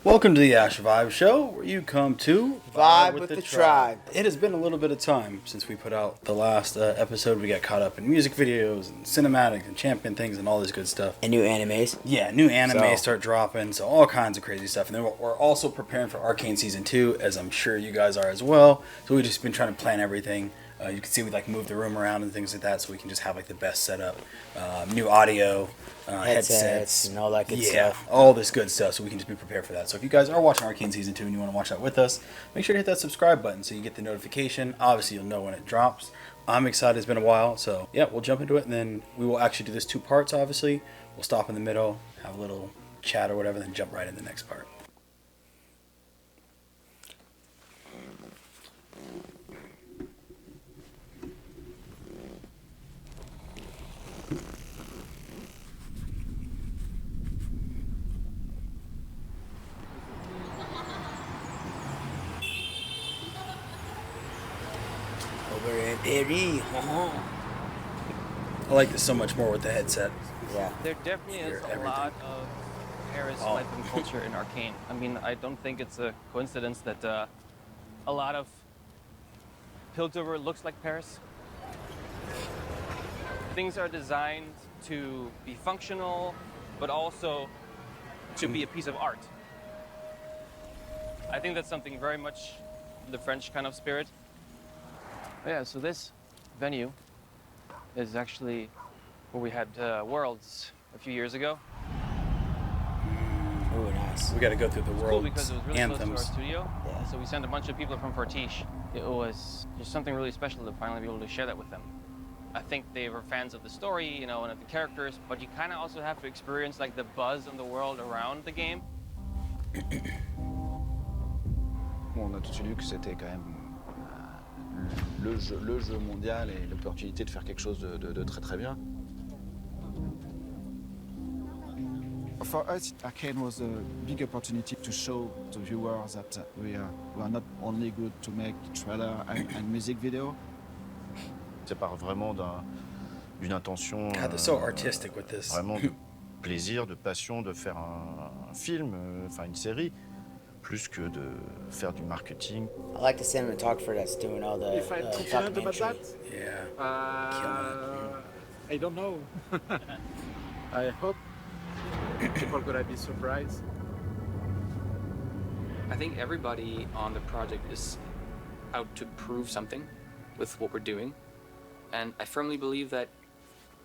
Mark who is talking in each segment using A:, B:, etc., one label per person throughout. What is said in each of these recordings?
A: Welcome to the AstraVision Show, where you come to
B: Vibe with the tribe.
A: It has been a little bit of time since we put out the last episode. We got caught up in music videos and cinematics and champion things and all this good stuff.
B: And new animes.
A: Yeah, new animes start dropping, so all kinds of crazy stuff. And then we're also preparing for Arcane Season 2, as I'm sure you guys are as well. So we've just been trying to plan everything. You can see we move the room around and things like that, so we can just have the best setup, new audio, headsets,
B: and all that good stuff.
A: All this good stuff, so we can just be prepared for that. So if you guys are watching Arcane Season 2 and you want to watch that with us, make sure to hit that subscribe button so you get the notification. Obviously, you'll know when it drops. I'm excited. It's been a while, so yeah, we'll jump into it, and then we will actually do this 2 parts. Obviously, we'll stop in the middle, have a little chat or whatever, then jump right in the next part. I like this so much more with the headset.
C: Yeah. There definitely is a lot of Paris life and culture in Arcane. I mean, I don't think it's a coincidence that a lot of Piltover looks like Paris. Things are designed to be functional, but also to be a piece of art. I think that's something very much the French kind of spirit. Yeah, so this venue is actually where we had Worlds a few years ago.
B: Oh, nice.
A: We got to go through the
C: It's
A: Worlds
C: cool because it was really
A: anthems.
C: close to our studio.
B: Yeah.
C: So we sent a bunch of people from Fortiche. It was just something really special to finally be able to share that with them. I think they were fans of the story, and of the characters, but you kind of also have to experience the buzz of the world around the game.
D: On a tout de suite vu que c'était quand même le jeu mondial et l'opportunité de faire quelque chose de très très bien.
E: For us, Arcane was a big opportunity to show to viewers that we are not only good to make trailer and music video.
D: Ça part vraiment d'une intention
A: God, they're so artistic with this.
D: vraiment de plaisir, de passion de faire un film, enfin une série, plus que de faire du marketing.
B: I like the cinematographer that's doing all the
F: If I'm confident about that,
A: Yeah.
F: I don't know. I hope people are gonna be surprised.
G: I think everybody on the project is out to prove something with what we're doing. And I firmly believe that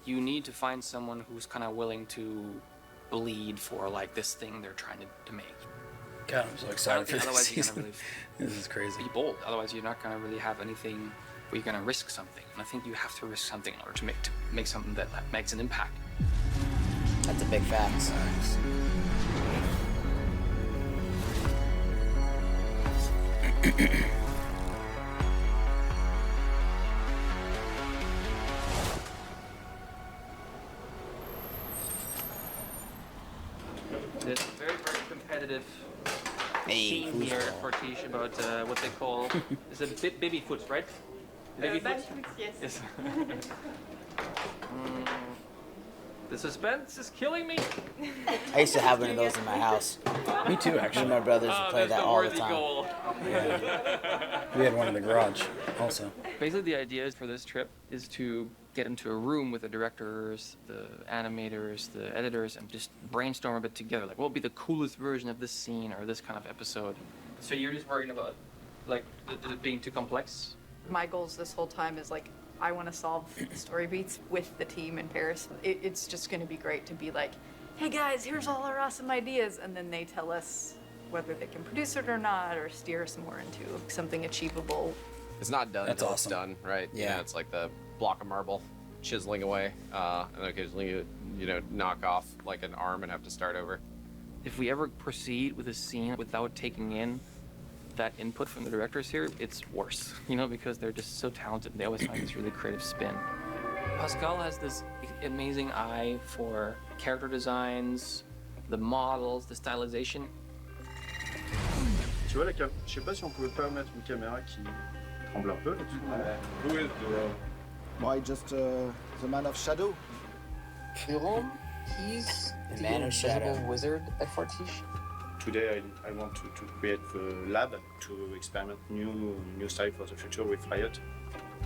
G: you need to find someone who's kind of willing to bleed for this thing they're trying to make.
A: God, I'm so excited for this
G: otherwise you're
A: season.
G: gonna really
A: This is crazy.
G: be bold. Otherwise you're not gonna really have anything where you're gonna risk something. And I think you have to risk something in order to make something that makes an impact.
B: That's a big fact.
C: There's a very, very competitive
B: Hey,
C: team here at Fortiche about what they call is it baby foot, right? Baby foot?
H: Yes.
C: The suspense is killing me.
B: I used to have one of those in my house.
A: Me too,
B: Me
A: actually.
B: and my brothers would play
C: There's
B: that
C: the
B: all the
C: worthy
B: time.
C: goal.
A: We had one in the garage also.
C: Basically, the idea for this trip is to get into a room with the directors, the animators, the editors, and just brainstorm a bit together. What would be the coolest version of this scene or this kind of episode? So you're just worried about it being too complex?
H: My goals this whole time is I want to solve the story beats with the team in Paris. It's just going to be great to be hey guys, here's all our awesome ideas, and then they tell us whether they can produce it or not, or steer us more into something achievable.
I: It's not done
A: That's
I: until
A: awesome.
I: it's done, right?
A: Yeah.
I: It's like the block of marble chiseling away, and occasionally you knock off an arm and have to start over.
C: If we ever proceed with a scene without taking in that input from the directors here, it's worse, because they're just so talented. They always find this really creative spin. Pascal has this amazing eye for character designs, the models, the stylization.
J: Tu vois la caméra, je sais pas si on pouvait pas mettre une caméra qui tremble un peu là-dessus.
E: Why just the Man of Shadow?
G: Jérôme, he's
B: The Man of Shadow.
G: wizard at Fortiche.
J: today I want to create the lab to experiment new style for the future with Riot.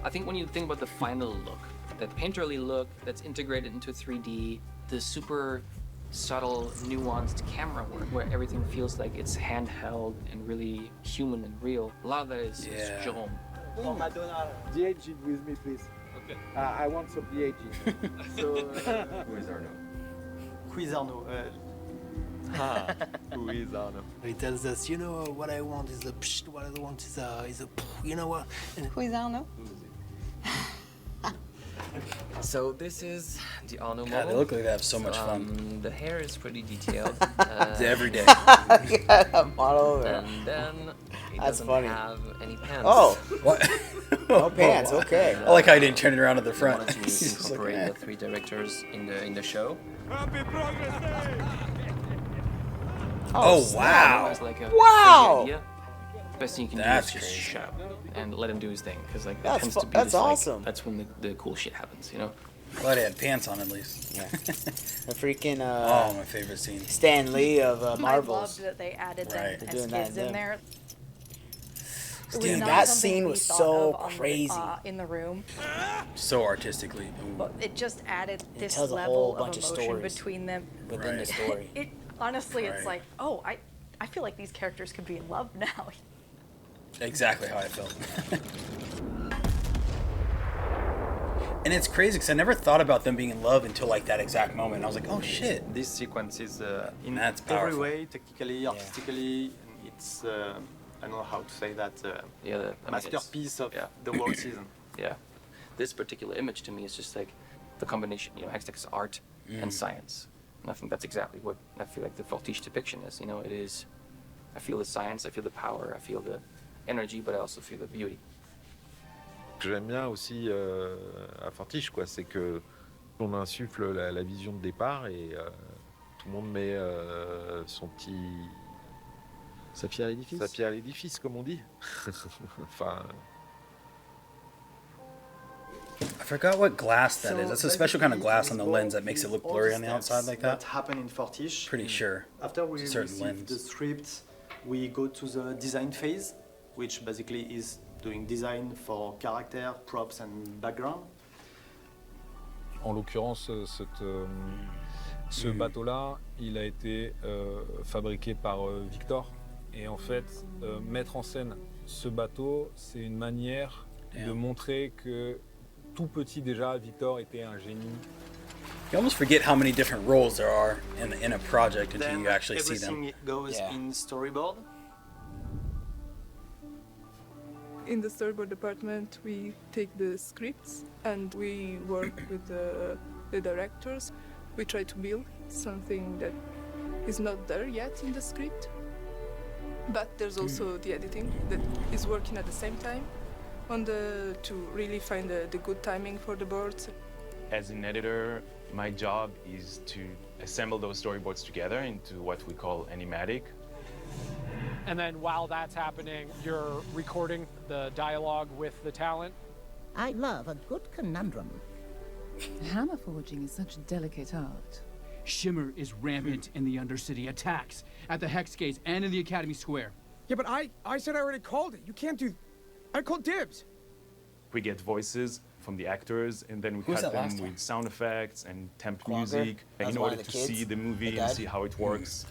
G: I think when you think about the final look, that painterly look that's integrated into 3D, the super subtle, nuanced camera work where everything feels like it's handheld and really human and real, a lot of that is Jerome.
F: De-aging with me, please.
I: Okay.
F: I want some de-aging. So,
I: Who is Arnaud?
K: Who is Arnaud?
I: Who is Arnaud?
K: He tells us, you know, what I want is a psh, what I want is a you know what?
L: Who is Arnaud?
C: So this is the Arnaud model.
A: God, they look like they have so much fun.
C: The hair is pretty detailed.
A: Every day.
B: A model there.
C: And then he
B: That's
C: doesn't
B: funny.
C: have any pants.
B: Oh,
A: What?
B: no pants. Okay.
A: I like how you didn't turn it around to the
C: We
A: front.
C: wanted to
A: It's like,
C: incorporate
A: eh.
C: the three directors in the show.
A: Oh,
C: It
A: wow.
C: was like a
B: Wow.
C: crazy idea. Best thing you can
A: That's
C: do is just
A: crazy.
C: shut up and let him do his thing, because like
B: That's
C: that tends
B: fu-
C: to be
B: that's
C: this, like,
B: awesome.
C: that's when the cool shit happens, you know.
A: Glad he had pants on at least.
B: Yeah. The freaking
A: Oh, my favorite scene.
B: Stan Lee of
H: I
B: Marvels.
H: loved that they added
A: Right.
H: them
B: They're
H: as
B: doing that
H: kids in
B: in
H: there. It was
B: Dude,
H: not
B: that
H: something
B: scene
H: we
B: was
H: thought
B: so
H: of on the-
B: crazy.
H: in the room,
A: So artistically.
H: but it just added this
B: tells a
H: level
B: whole
H: of
B: bunch of
H: emotion
B: stories
H: between them.
B: within the
A: Right.
B: story.
H: It honestly, it's
A: Right.
H: like, oh, I feel like these characters could be in love now.
A: Exactly how I felt. And it's crazy because I never thought about them being in love until like that exact moment. I was like, oh shit.
K: This sequence is in
A: That's
K: every
A: powerful.
K: way, technically, artistically, it's I don't know how to say that.
C: Yeah, I mean, it's-
K: Masterpiece of
C: yeah.
K: the world season.
C: Yeah, this particular image to me is just like the combination, you know, Hextech's art and science, and I think that's exactly what I feel like the Fortiche depiction is. You know, it is. I feel the science, I feel the power, I feel the energy, but I also feel the beauty.
M: Ce que j'aime bien aussi à Fortiche, quoi, c'est que on insuffle la vision de départ et tout le monde met son petit
E: Sa pierre à l'édifice.
M: sa pierre à l'édifice, comme on dit. Enfin,
A: I forgot what glass that is. That's a special kind of glass on the lens that makes it look blurry on the outside like that.
K: happened in Fortiche.
A: Pretty sure.
K: After we
A: It's a certain
K: receive the
A: lens.
K: script, we go to the design phase, which basically is doing design for character, props and background.
N: En l'occurrence, ce bateau-là, il a été fabriqué par Victor. Et en fait, mettre en scène ce bateau, c'est une manière de montrer que tout petit déjà, Victor était un génie.
A: You almost forget how many different roles there are in a project until
K: Then
A: you actually see them.
K: everything goes in storyboard.
L: In the storyboard department, we take the scripts and we work with the directors. We try to build something that is not there yet in the script. But there's also the editing that is working at the same time to really find the good timing for the boards.
O: As an editor, my job is to assemble those storyboards together into what we call animatic.
P: And then while that's happening, you're recording the dialogue with the talent.
Q: I love a good conundrum.
R: Hammer forging is such delicate art.
S: Shimmer is rampant in the Undercity, attacks at the Hex Gates and in the Academy Square.
P: Yeah, but I said I already called it. You can't do... I called dibs.
O: We get voices from the actors, and then we
B: Who's
O: cut
B: that last
O: them
B: one?
O: with sound effects and temp
B: Clogger?
O: music
B: That's
O: in
B: one
O: order
B: of the
O: to
B: kids
O: see the movie
B: that
O: and
B: died?
O: see how it works.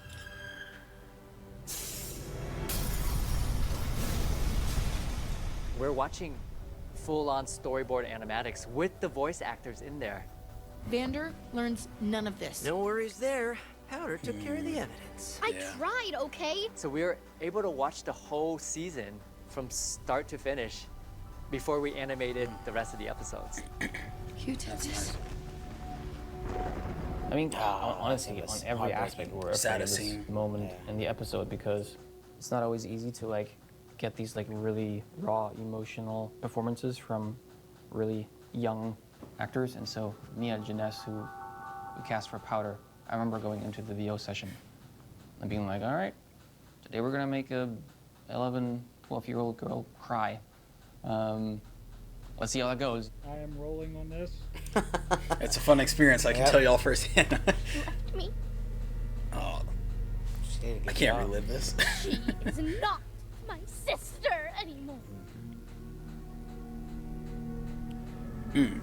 T: We're watching full-on storyboard animatics with the voice actors in there.
Q: Vander learns none of this.
U: No worries there. Powder took care of the evidence.
Q: I tried, okay?
T: So we were able to watch the whole season from start to finish before we animated the rest of the episodes.
R: Who did this?
C: I mean, honestly,
B: was
C: on every
B: heartbreaking.
C: aspect, we're afraid of
A: Saddest
C: this
A: scene.
C: moment in the episode because it's not always easy to like get these like really raw emotional performances from really young actors. And so Nia Jeunesse, who we cast for Powder, I remember going into the VO session and being like, all right, today we're gonna make a 11, 12-year-old girl cry. Let's see how that goes.
F: I am rolling on this.
A: It's a fun experience, I can
B: Yep.
A: tell y'all firsthand.
Q: Me?
A: Oh, I can't relive this.
Q: She is not my sister anymore.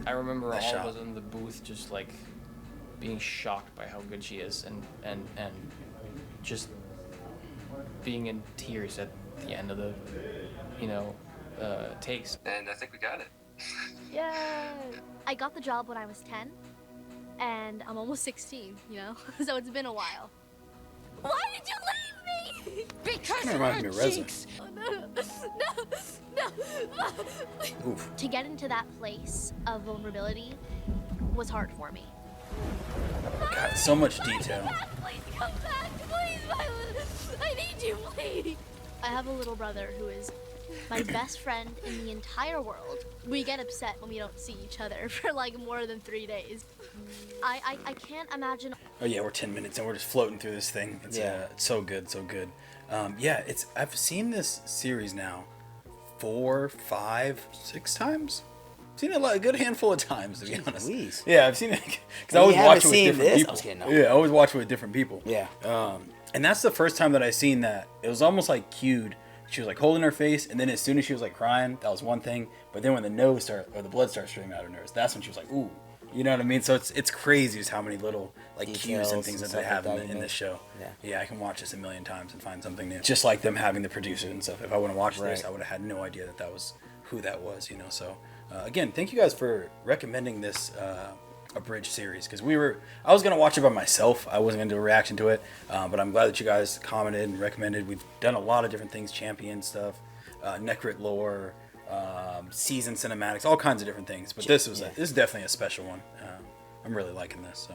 C: I remember
A: That
C: all
A: shot.
C: of us in the booth just like being shocked by how good she is, and just being in tears at the end of the, takes.
G: And I think we got it.
Q: Yay! I got the job when I was 10, and I'm almost 16, so it's been a while. Why did you leave me? Because
A: That reminds me of Reza.
Q: Oh, no.
A: Oof.
Q: To get into that place of vulnerability was hard for me.
A: God, so much detail.
Q: Please come back, please, Violet. I need you, please. I have a little brother who is my best friend in the entire world. We get upset when we don't see each other for like more than 3 days. I can't imagine.
A: Oh yeah, we're 10 minutes and we're just floating through this thing. It's, it's so good, so good. I've seen this series now 4, 5, 6 times. I've seen it a good handful of times, to be honest.
B: Louise.
A: Yeah, I've seen it because I always watch it with different
B: this?
A: people.
B: I was kidding, no.
A: Yeah, I always watch it with different people.
B: Yeah.
A: And that's the first time that I seen that. It was almost like cued. She was like holding her face, and then as soon as she was like crying, that was one thing. But then when the the blood started streaming out of her nose, that's when she was like, ooh. You know what I mean? So it's crazy just how many little like cues and things that they have in this show. Yeah, I can watch this a million times and find something new. Just like them having the producers and stuff. If I wouldn't watch this, I would have had no idea that was who that was. So again, thank you guys for recommending this abridged series because I was gonna watch it by myself. I wasn't gonna do a reaction to it, but I'm glad that you guys commented and recommended. We've done a lot of different things, champion stuff, Necrit lore. Season cinematics, all kinds of different things, but this is definitely a special one. I'm really liking this. So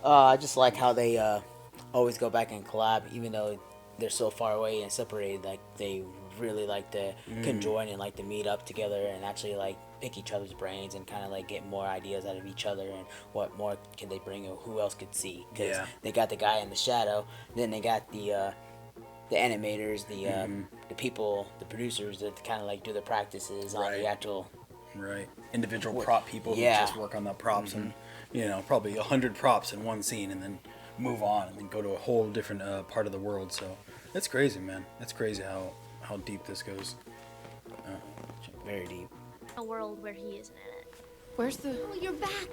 B: I just like how they always go back and collab, even though they're so far away and separated. Like they really like to conjoin and like to meet up together and actually like pick each other's brains and kind of like get more ideas out of each other and what more can they bring or who else could see. Because they got the guy in the shadow, then they got the animators, the people, the producers that kind of like do the practices on the actual
A: individual prop people who just work on the props and probably 100 props in one scene and then move on and then go to a whole different part of the world. So that's crazy, man. That's crazy how deep this goes.
B: Very deep.
Q: A world where he isn't in it.
R: Where's the...
Q: Oh, you're back!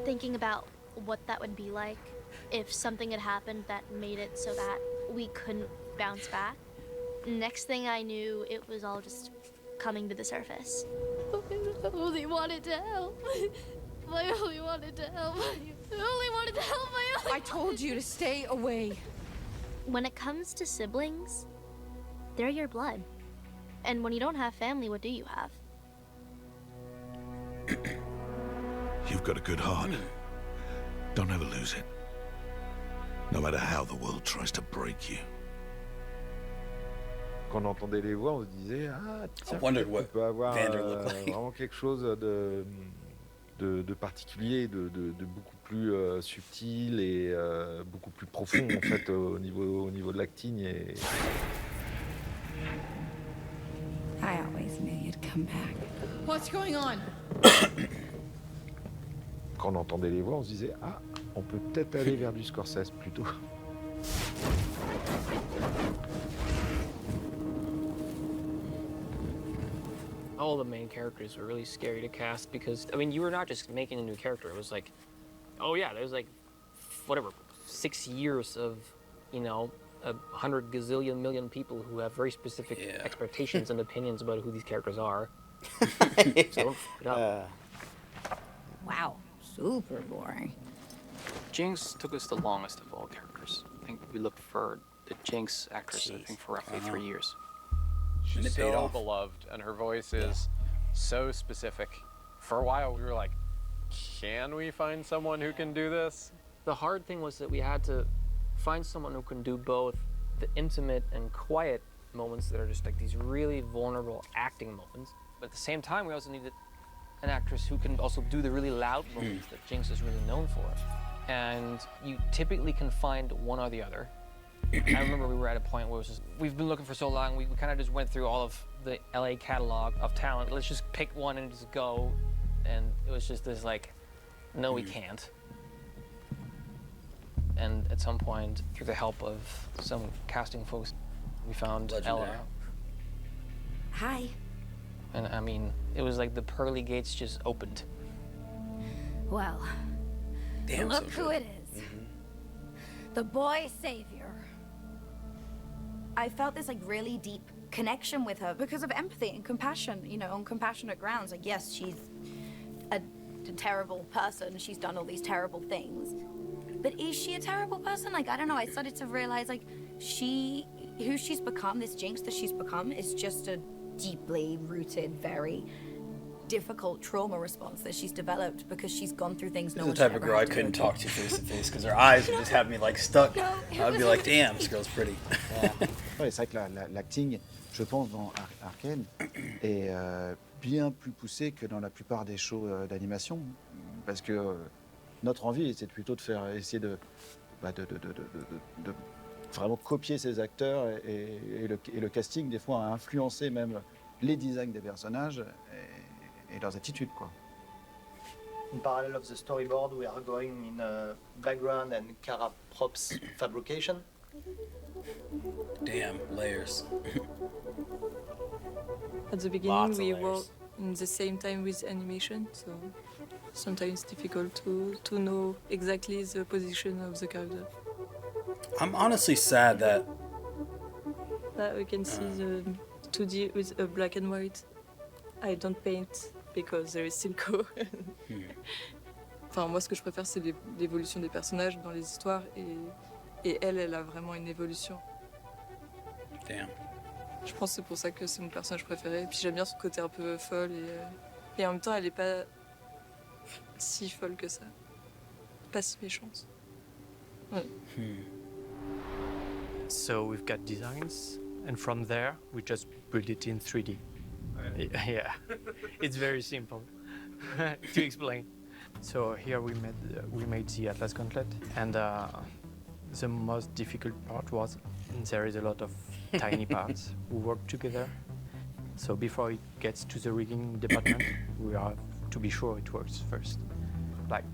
Q: Thinking about what that would be like if something had happened that made it so that we couldn't bounce back. Next thing I knew, it was all just coming to the surface. I only wanted to help. I only wanted to help. I only wanted to help.
R: I told you to stay away.
Q: When it comes to siblings, they're your blood. And when you don't have family, what do you have?
D: You've got a good heart. Don't ever lose it. No matter how the world tries to break you.
M: Quand on entendait les voix, on se disait tiens,
A: on
M: peut avoir
A: Vander looked like.
M: vraiment quelque chose de particulier, de beaucoup plus subtil et beaucoup plus profond en fait au niveau de l'acting et
R: I always knew you'd come back. What's going on?
M: quand on entendait les voix, on se disait on peut peut-être aller vers du Scorsese plutôt.
C: All the main characters were really scary to cast because, I mean, you were not just making a new character. It was like, oh yeah, there's like, 6 years of, 100 gazillion million people who have very specific expectations and opinions about who these characters are. So don't f it up.
R: Wow, super boring.
C: Jinx took us the longest of all characters. I think we looked for the Jinx actress, I think, for roughly 3 years.
I: She's so beloved, and her voice is so specific. For a while, we were like, can we find someone who can do this?
C: The hard thing was that we had to find someone who can do both the intimate and quiet moments that are just like these really vulnerable acting moments. But at the same time, we also needed an actress who can also do the really loud moments that Jinx is really known for. And you typically can find one or the other. I remember we were at a point where it was just, we've been looking for so long, we kind of just went through all of the LA catalog of talent. Let's just pick one and just go. And it was just this like, no, we can't.
G: And at some point, through the help of some casting folks, we found
A: Legendary.
G: Ella.
R: Hi.
G: And I mean, it was like the pearly gates just opened.
R: Well,
A: Damn,
R: look
A: so
R: who
A: good.
R: it is. The boy savior. I felt this like really deep connection with her because of empathy and compassion, you know, on compassionate grounds. Like, yes, she's a terrible person. She's done all these terrible things. But is she a terrible person? Like, I don't know. I started to realize, like, who she's become, this Jinx that she's become, is just a deeply rooted, very difficult trauma response that she's developed because she's gone through things
A: This
R: no
A: is
R: one
A: the type
R: should
A: of
R: ever
A: girl I
R: have to go
A: couldn't
R: through.
A: talk to face to face because her eyes would just have me like stuck. I'd be like, damn, this girl's pretty.
E: Ouais, c'est vrai que l'acting, je pense, dans Arcane, est bien plus poussé que dans la plupart des shows d'animation. Parce que notre envie, c'est plutôt de essayer de vraiment copier ces acteurs et le casting, des fois, a influencé même les designs des personnages et leurs attitudes, quoi.
K: In parallel of the storyboard, we are going in background and Kara props fabrication.
A: Damn, layers.
L: At the beginning,
A: Lots of
L: we
A: layers.
L: work in the same time with animation, so sometimes it's difficult to know exactly the position of the character.
A: I'm honestly sad that
L: That we can see the 2D with a black and white. I don't paint because there is Silco. Enfin, moi, ce que je préfère, c'est l'évolution des personnages dans les histoires et elle a vraiment une évolution.
A: Damn.
L: Je pense que c'est pour ça que c'est mon personnage préféré. Puis j'aime bien son côté un peu folle et en même temps, elle est pas si folle que ça. Pas si méchante. Ouais.
T: So we've got designs, and from there we just build it in 3D. Yeah, it's very simple to explain. So here we made the Atlas Gauntlet, and the most difficult part was there is a lot of tiny parts who work together. So before it gets to the rigging department, we have to be sure it works first. Like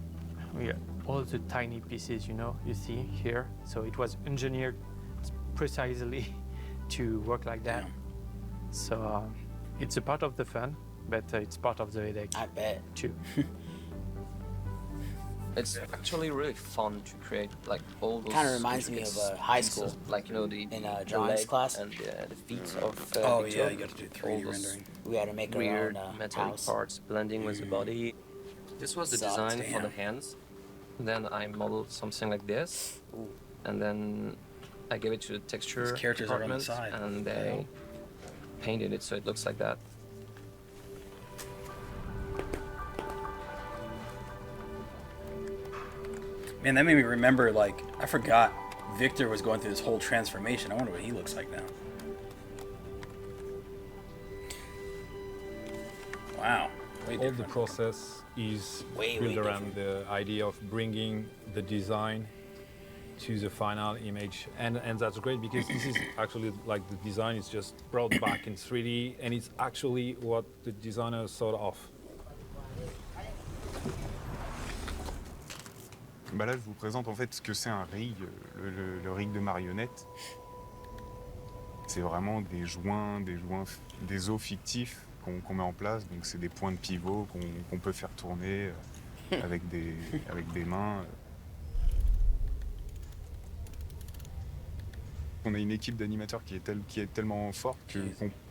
T: all the tiny pieces, you see here. So it was engineered precisely to work like that. So it's a part of the fun, but it's part of the headache.
B: I bet.
T: Too.
G: It's actually really fun to create like all those.
B: Kind of reminds me
G: intricate
B: of high
G: pieces,
B: school,
G: like the
B: drawings
G: leg
B: class.
G: and the feet of.
A: Oh,
G: Victor.
A: yeah, you got to do 3D
G: All those
A: rendering.
B: We had to make our
G: weird
B: own
G: metallic
B: house.
G: parts blending with the body. This was the
B: Sucks.
G: design for the
A: Damn.
G: hands. Then I modeled something like this, and then I gave it to the texture
A: These characters are on the
G: department,
A: side.
G: and they painted it so it looks like that.
A: Man, that made me remember, like, I forgot Victor was going through this whole transformation. I wonder what he looks like now. Wow. Way
N: All the
A: different.
N: process is
A: Way
N: built around
A: different.
N: the idea of bringing the design to the final image, and that's great because this is actually like the design is just brought back in 3D, and it's actually what the designer thought of.
J: Bah là, je vous présente en fait ce que c'est un rig, le rig de marionnette. C'est vraiment des joints, des os fictifs qu'on met en place. Donc c'est des points de pivot qu'on peut faire tourner avec des mains. On a une équipe d'animateurs qui est tellement forte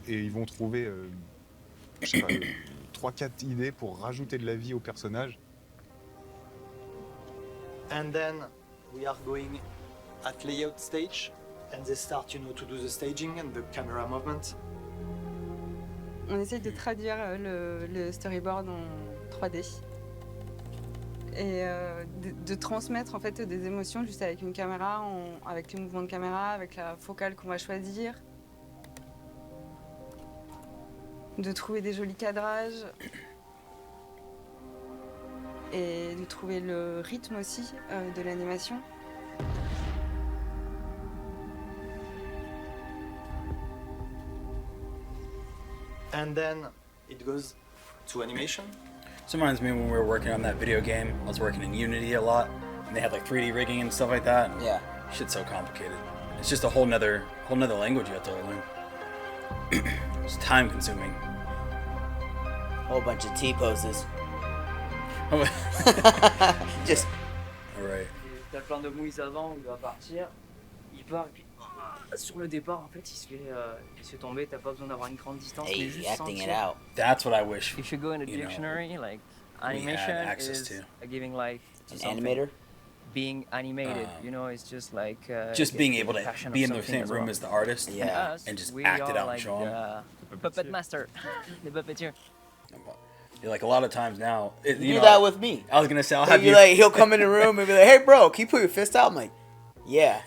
J: et ils vont trouver, je sais pas, 3-4 idées pour rajouter de la vie au personnage.
K: And then we are going at layout stage, and they start, to do the staging and the camera movement.
V: On essaye de traduire le storyboard en 3D et de transmettre en fait des émotions juste avec une caméra, avec les mouvements de caméra, avec la focale qu'on va choisir, de trouver des jolis cadrages et de trouver le rythme aussi de l'animation.
K: And then it goes to animation.
A: This reminds me when we were working on that video game. I was working in Unity a lot. and they have like 3D rigging and stuff like that. And
B: Yeah.
A: Shit's so complicated. It's just a whole nother language you have to learn. It's time consuming.
B: Whole bunch of T poses. Just.
A: Right.
H: T'as plein de mouilles avant où il va partir. Il part et puis sur le départ en fait il se fait tomber. T'as pas besoin d'avoir une grande distance.
B: Hey,
H: Mais juste
B: acting it
H: sentir.
B: out.
A: That's what I wish.
C: If you go in a dictionary, like animation
A: access
C: is
A: to.
C: giving life to
B: An
C: something.
B: animator?
C: Being animated, you know, it's just like
A: just being
C: getting
A: able
C: the
A: to
C: passion
A: be
C: of
A: in the
C: something
A: same
C: as
A: room
C: well.
A: as the artist,
C: And us,
A: and just
C: we
A: act it
C: are
A: out
C: like
A: and show
C: the puppet master, the puppeteer.
A: Like a lot of times now,
B: You
A: you
B: do
A: know,
B: that with me.
A: I was gonna say I'll
B: So
A: have
B: you
A: you
B: like he'll come in the room and be like, "Hey, bro, can you put your fist out?" I'm like, "Yeah."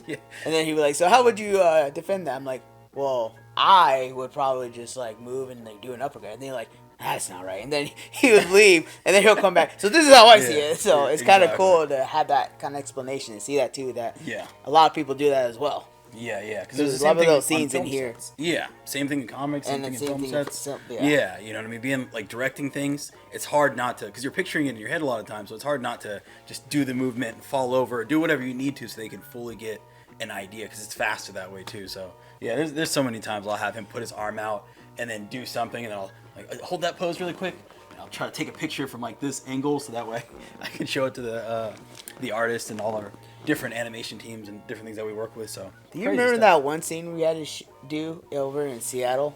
A: Yeah.
B: And then he'd be like, "So how would you defend that?" I'm like, "Well, I would probably just like move and like do an uppercut." And they're like, "That's not right." And then he would leave, and then he'll come back. So this is how I see it. So it's kind of cool to have that kind of explanation and see that too. That a lot of people do that as well.
A: Yeah, because
B: There's a lot of those scenes in here.
A: Yeah, same thing in comics, same
B: And
A: thing
B: the
A: in
B: same
A: film
B: thing in
A: sets.
B: film-
A: Yeah.
B: yeah.
A: You know what I mean? Being like directing things, it's hard not to, because you're picturing it in your head a lot of times, so it's hard not to just do the movement and fall over, or do whatever you need to so they can fully get an idea, because it's faster that way too. So yeah, there's so many times I'll have him put his arm out and then do something, and then I'll like hold that pose really quick. And I'll try to take a picture from like this angle, so that way I can show it to the artist and all our different animation teams and different things that we work with. So
B: Do you remember that one scene we had to do over in Seattle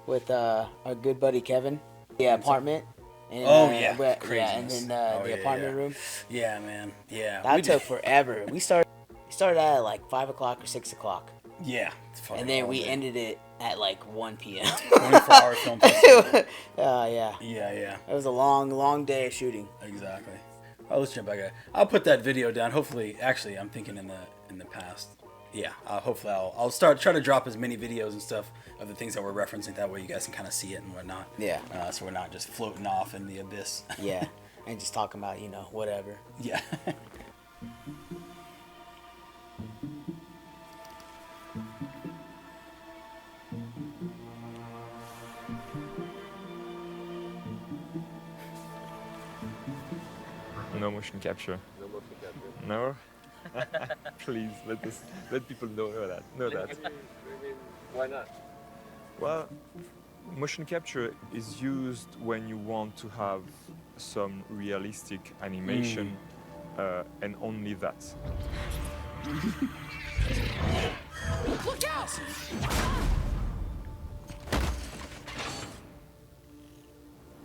B: with our good buddy Kevin? The apartment. And,
A: yeah,
B: and then
A: craziness.
B: the apartment room.
A: Yeah, man. Yeah,
B: That
A: we
B: took
A: did-
B: forever. We started at like 5 o'clock or 6 o'clock.
A: Yeah, it's fucking
B: and then
A: all
B: we
A: day.
B: ended it at like 1 p.m.
A: 24-hour film festival.
B: Yeah.
A: Yeah.
B: It was a long day of shooting.
A: Exactly. Oh, let's jump back. I'll put that video down. Hopefully, actually, I'm thinking in the past. Yeah, hopefully I'll try to drop as many videos and stuff of the things that we're referencing. That way you guys can kind of see it and whatnot.
B: Yeah.
A: So we're not just floating off in the abyss.
B: Yeah. And just talking about, whatever.
A: Yeah.
S: No motion capture.
I: No motion capture.
S: No? Please let people know that.
I: Why not?
S: Well, motion capture is used when you want to have some realistic animation, and only that.
H: Look out!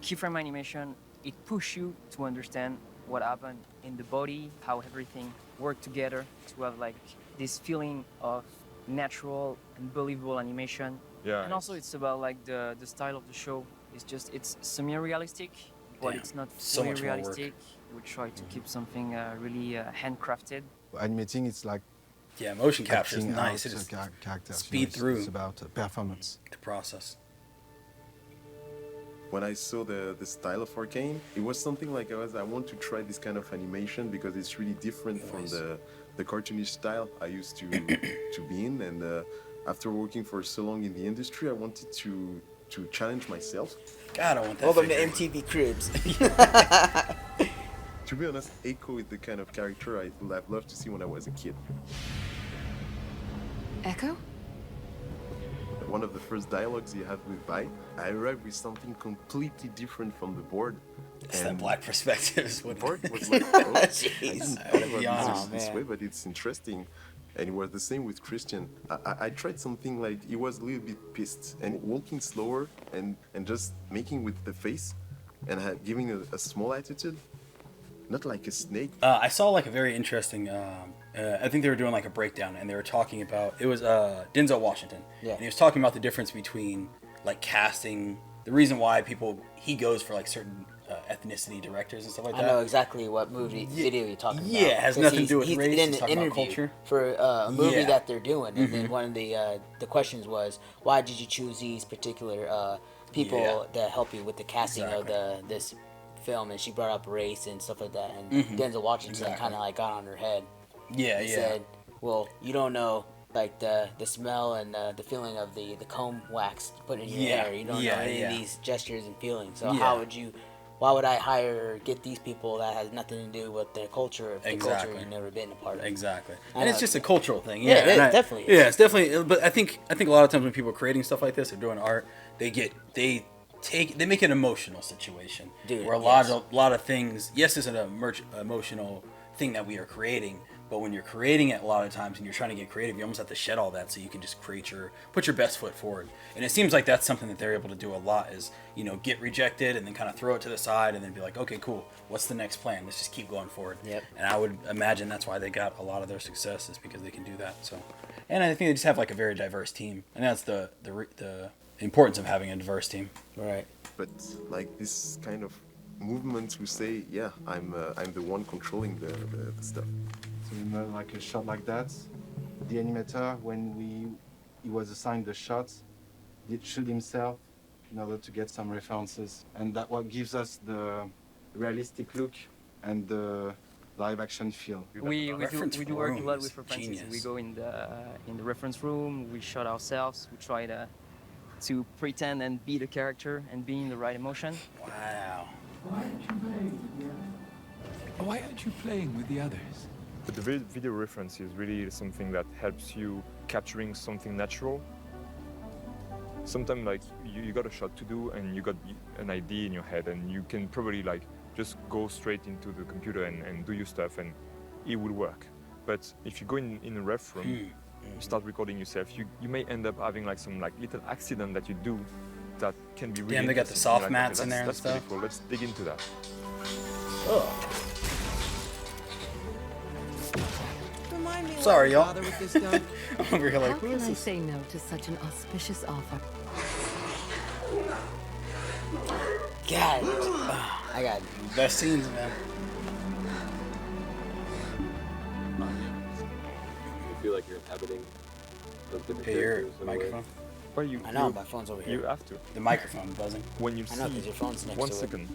C: Keyframe animation, it pushes you to understand what happened in the body, how everything worked together to have like this feeling of natural and believable animation.
S: Yeah.
C: And also it's about like the style of the show. It's semi-realistic, but
A: Damn,
C: it's not
A: so
C: fully
A: much more work.
C: realistic. We try to keep something really handcrafted.
E: Animating, it's like
A: Yeah, motion capture is
E: acting
A: nice.
E: out
A: It just
E: characters.
A: speed through
E: It's about performance.
A: the process.
W: When I saw the style of Arcane, it was something like I want to try this kind of animation because it's really different from the cartoonish style I used to be in. And after working for so long in the industry, I wanted to challenge myself.
A: God, I want that.
B: Welcome to
A: figure.
B: MTV Cribs.
W: To be honest, Echo is the kind of character I would have loved to see when I was a kid.
R: Echo?
W: One of the first dialogues you have with Vi, I arrived with something completely different from the board.
A: It's that black perspective is what
W: the board
A: it
W: was
A: is.
W: like, oh, I
A: Jeez.
W: didn't
A: I
W: know
A: gotta
W: it
A: be
W: was
A: honest.
W: this
A: Oh,
W: way,
A: man.
W: but it's interesting. And it was the same with Christian. I tried something like, he was a little bit pissed and walking slower and just making with the face and giving a small attitude. Not like a snake.
A: I saw like a very interesting. I think they were doing like a breakdown, and they were talking about it was Denzel Washington.
B: Yeah.
A: And he was talking about the difference between like casting. The reason why he goes for like certain ethnicity directors and stuff like
B: I
A: that.
B: know exactly what video you're talking about.
A: Yeah, it has
B: 'Cause
A: nothing to do with
B: he's
A: race.
B: in
A: He's
B: an
A: talking about
B: interview
A: culture.
B: for a movie
A: Yeah.
B: that they're doing, and then
A: Mhm.
B: one of the questions was, why did you choose these particular people
A: Yeah.
B: to help you with the casting of this film? And she brought up race and stuff like that, and
A: Mhm.
B: Denzel Washington
A: Exactly.
B: kind of like got on her head.
A: Yeah,
B: He
A: yeah.
B: said, well, you don't know like the smell and the feeling of the comb wax put in your
A: Yeah,
B: hair. You don't
A: yeah,
B: know any
A: yeah.
B: of these gestures and feelings. So
A: Yeah.
B: how would you why would I get these people that has nothing to do with their culture if the culture you've never been a part of?
A: Exactly. And it's just a cultural thing.
B: Yeah,
A: Yeah,
B: it is, definitely.
A: Yeah, it's definitely. But I think a lot of times when people are creating stuff like this or doing art, they make an emotional situation.
B: Dude,
A: where a lot of things. Yes, it's an emotional thing that we are creating. But when you're creating it a lot of times and you're trying to get creative, you almost have to shed all that so you can just put your best foot forward. And it seems like that's something that they're able to do a lot is, get rejected and then kind of throw it to the side and then be like, okay, cool. What's the next plan? Let's just keep going forward.
B: Yep.
A: And I would imagine that's why they got a lot of their success is because they can do that. So, and I think they just have like a very diverse team. And that's the importance of having a diverse team.
B: Right.
W: But like this kind of movement to say, yeah, I'm the one controlling the stuff.
E: So like a shot like that, the animator, when he was assigned the shot, did shoot himself in order to get some references, and that what gives us the realistic look and the live action feel.
H: We do work a lot with references. We go in the reference room, we shot ourselves, we try to pretend and be the character and be in the right emotion.
A: Wow.
O: Why aren't you playing with the others?
S: But the video reference is really something that helps you capturing something natural. Sometimes like you got a shot to do and you got an idea in your head and you can probably like just go straight into the computer and do your stuff and it will work. But if you go in a ref room, you start recording yourself, you may end up having like some like little accident that you do that can be really
A: Damn, they got the
S: interesting.
A: soft
S: Like,
A: mats
S: okay,
A: in there and
S: that's
A: stuff.
S: pretty cool. Let's dig into that.
A: Oh.
P: Remind me
A: Sorry, y'all.
P: bother with this stuff.
A: I'm over here like,
P: How
A: who
P: can
A: is
P: I
A: this?
P: say no to such an auspicious offer?
B: God, I got
A: best scenes, man.
I: You feel like you're inhabiting those different
A: Hey, your
I: characters in a way.
A: microphone.
S: Well, you,
B: I know,
S: you-
B: my phone's over here.
S: You have to.
A: The microphone buzzing.
S: When you
B: I know, 'cause
S: see
B: your phone's next
S: 1
B: to it.
S: second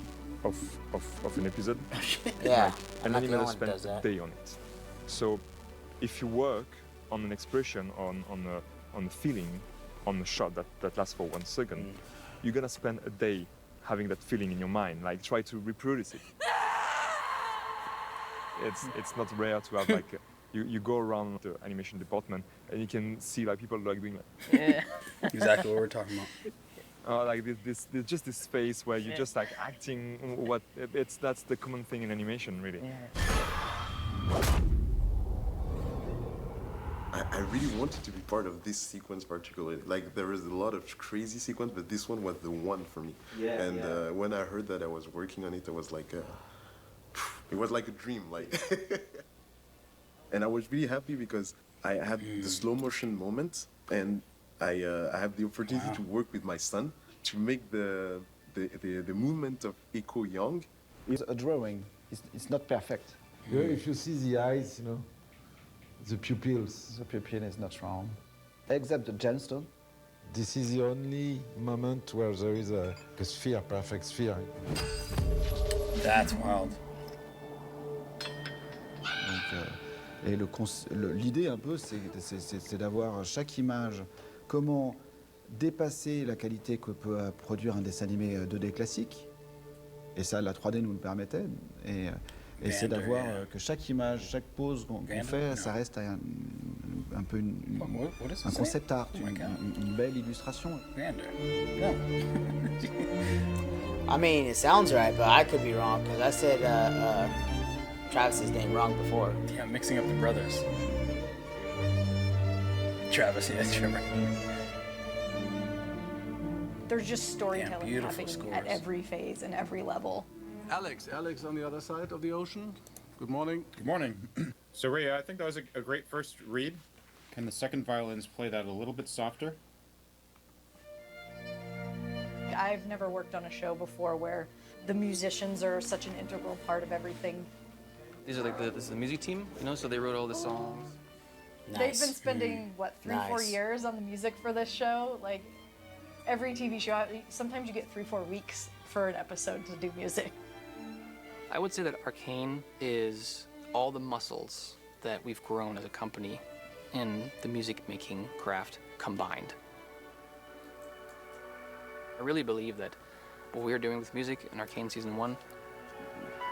S: of an episode,
B: Yeah,
S: like,
B: I'm
S: an
B: not the only
S: animator
B: one that
S: spent
B: does
S: a
B: that.
S: day on it. So, if you work on an expression, on a feeling, on a shot that lasts for 1 second, you're gonna spend a day having that feeling in your mind. Like try to reproduce it. It's not rare to have like. You go around the animation department and you can see like people like doing like
B: Yeah.
A: Exactly what we're talking about.
S: like this just this face where you're just like acting what that's the common thing in animation really.
W: I really wanted to be part of this sequence particularly. Like there was a lot of crazy sequence, but this one was the one for me.
K: Yeah,
W: and
K: yeah.
W: When I heard that I was working on it, I was like, it was like a dream. Like, and I was really happy because I had the slow motion moment, and I had the opportunity to work with my son to make the movement of Echo Young.
E: It's a drawing. It's not perfect.
U: You know, if you see the eyes, you know, the pupils.
E: The pupil is not round, except the gemstone.
U: This is the only moment where there is a sphere, perfect sphere.
A: That's wild.
E: Donc, et l'idée un peu, c'est d'avoir chaque image, comment dépasser la qualité que peut produire un dessin animé 2D classique. Et ça, la 3D nous le permettait. Et c'est d'avoir que chaque image, chaque pose qu'on fait, ça reste un peu un concept art, une belle illustration.
B: I mean, it sounds right, but I could be wrong because I said Travis's name wrong before.
A: Yeah, I'm mixing up the brothers. Travis, yeah, Trevor.
X: There's just storytelling
A: beautiful
X: happening at every phase and every level.
Y: Alex on the other side of the ocean. Good morning.
Z: Good morning. So Ray, I think that was a great first read. Can the second violins play that a little bit softer?
X: I've never worked on a show before where the musicians are such an integral part of everything.
G: These are like this is the music team, you know, so they wrote all the songs.
X: They've been spending, what, 3-4 years on the music for this show? Like, every TV show, sometimes you get 3-4 weeks for an episode to do music.
G: I would say that Arcane is all the muscles that we've grown as a company in the music making craft combined. I really believe that what we are doing with music in Arcane Season 1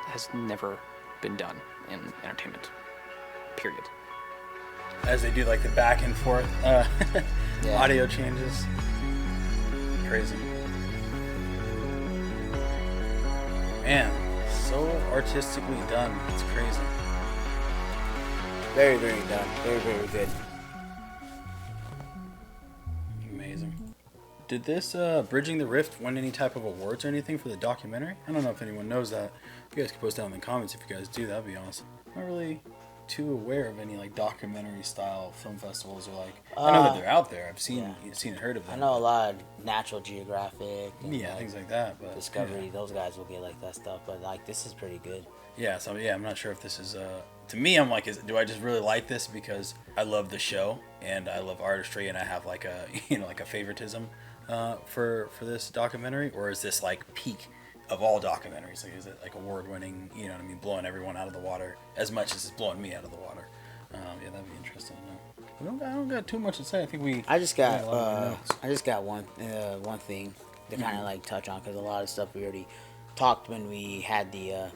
G: has never been done in entertainment. Period.
A: As they do like the back and forth audio changes. Crazy. Man, so artistically done. It's crazy.
B: Very, very done. Very, very good.
A: Amazing. Did this Bridging the Rift win any type of awards or anything for the documentary? I don't know if anyone knows that. You guys can post down in the comments if you guys do. That'd be awesome. I'm not really too aware of any like documentary style film festivals or like. I know that they're out there. I've seen and heard of them.
B: I know a lot of Natural Geographic. And
A: yeah, things like that. But
B: Discovery. Those guys will get like that stuff. But like this is pretty good.
A: Yeah. So yeah, I'm not sure if this is. To me, I'm like, do I just really like this because I love the show and I love artistry and I have like a like a favoritism for this documentary, or is this like peak of all documentaries? Like, is it like award-winning? You know what I mean, blowing everyone out of the water as much as it's blowing me out of the water. Yeah, that'd be interesting to know. I don't got too much to say. I think we.
B: I just got one thing to kind of like touch on because a lot of stuff we already talked when we had the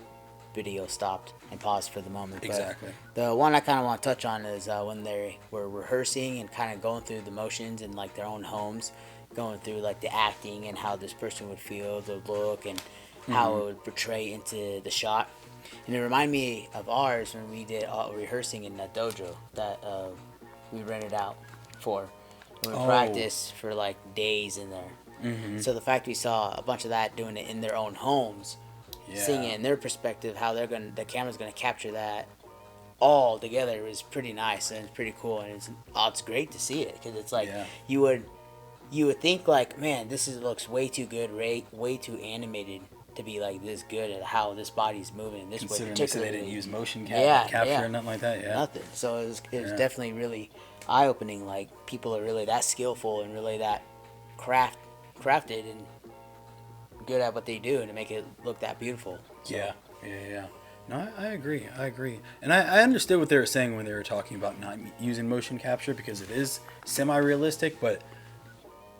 B: video stopped and paused for the moment.
A: Exactly.
B: But the one I kind of want to touch on is when they were rehearsing and kind of going through the motions in like their own homes, going through like the acting and how this person would feel, the look, and how it would portray into the shot. And it reminded me of ours when we did rehearsing in that dojo that we rented out for. And we practiced for like days in there. So the fact we saw a bunch of that doing it in their own homes, seeing it in their perspective, how the camera's gonna capture that all together was pretty nice and it's pretty cool, and it's great to see it because it's like you would think like, man, looks way too good, way too animated to be like this good at how this body's moving this way.
A: Particularly they didn't use motion capture or nothing like that. Yeah,
B: nothing. So it was definitely really eye opening. Like people are really that skillful and really that crafted and good at what they do and to make it look that beautiful. So.
A: Yeah. No, I agree. And I understood what they were saying when they were talking about not using motion capture because it is semi-realistic, but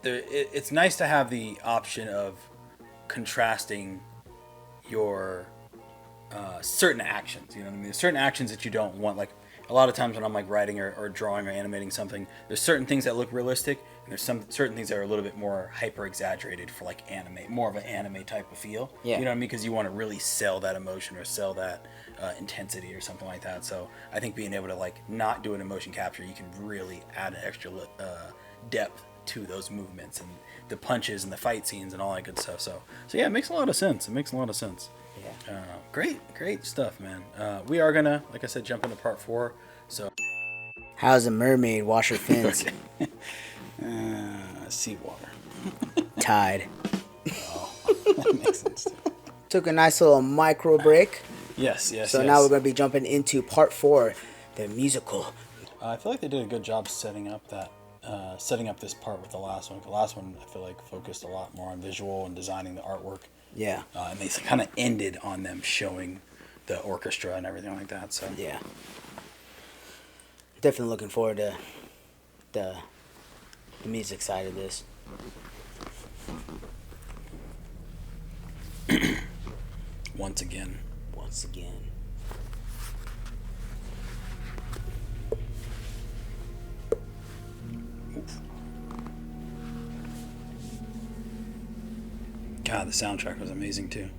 A: it's nice to have the option of contrasting your certain actions. You know what I mean? There's certain actions that you don't want. Like a lot of times when I'm like writing or drawing or animating something, there's certain things that look realistic, and there's certain things that are a little bit more hyper exaggerated for like more of an anime type of feel.
B: Yeah.
A: You know what I mean? Because you want to really sell that emotion or sell that intensity or something like that. So I think being able to like not do it in motion capture, you can really add an extra depth to those movements and the punches and the fight scenes and all that good stuff. So yeah, it makes a lot of sense. Yeah. Great stuff, man. We are gonna, like I said, jump into part 4. So
B: how's a mermaid wash her fins?
A: Seawater.
B: Tide.
A: Oh, that makes sense too.
B: Took a nice little micro break.
A: Yes.
B: So now we're gonna be jumping into part 4, the musical.
A: I feel like they did a good job setting up this part with the last one. The last one I feel like focused a lot more on visual and designing the artwork.
B: Yeah.
A: And they kind of ended on them showing the orchestra and everything like that. So
B: yeah. Definitely looking forward to the music side of this.
A: Once again. Oof. God, the soundtrack was amazing too.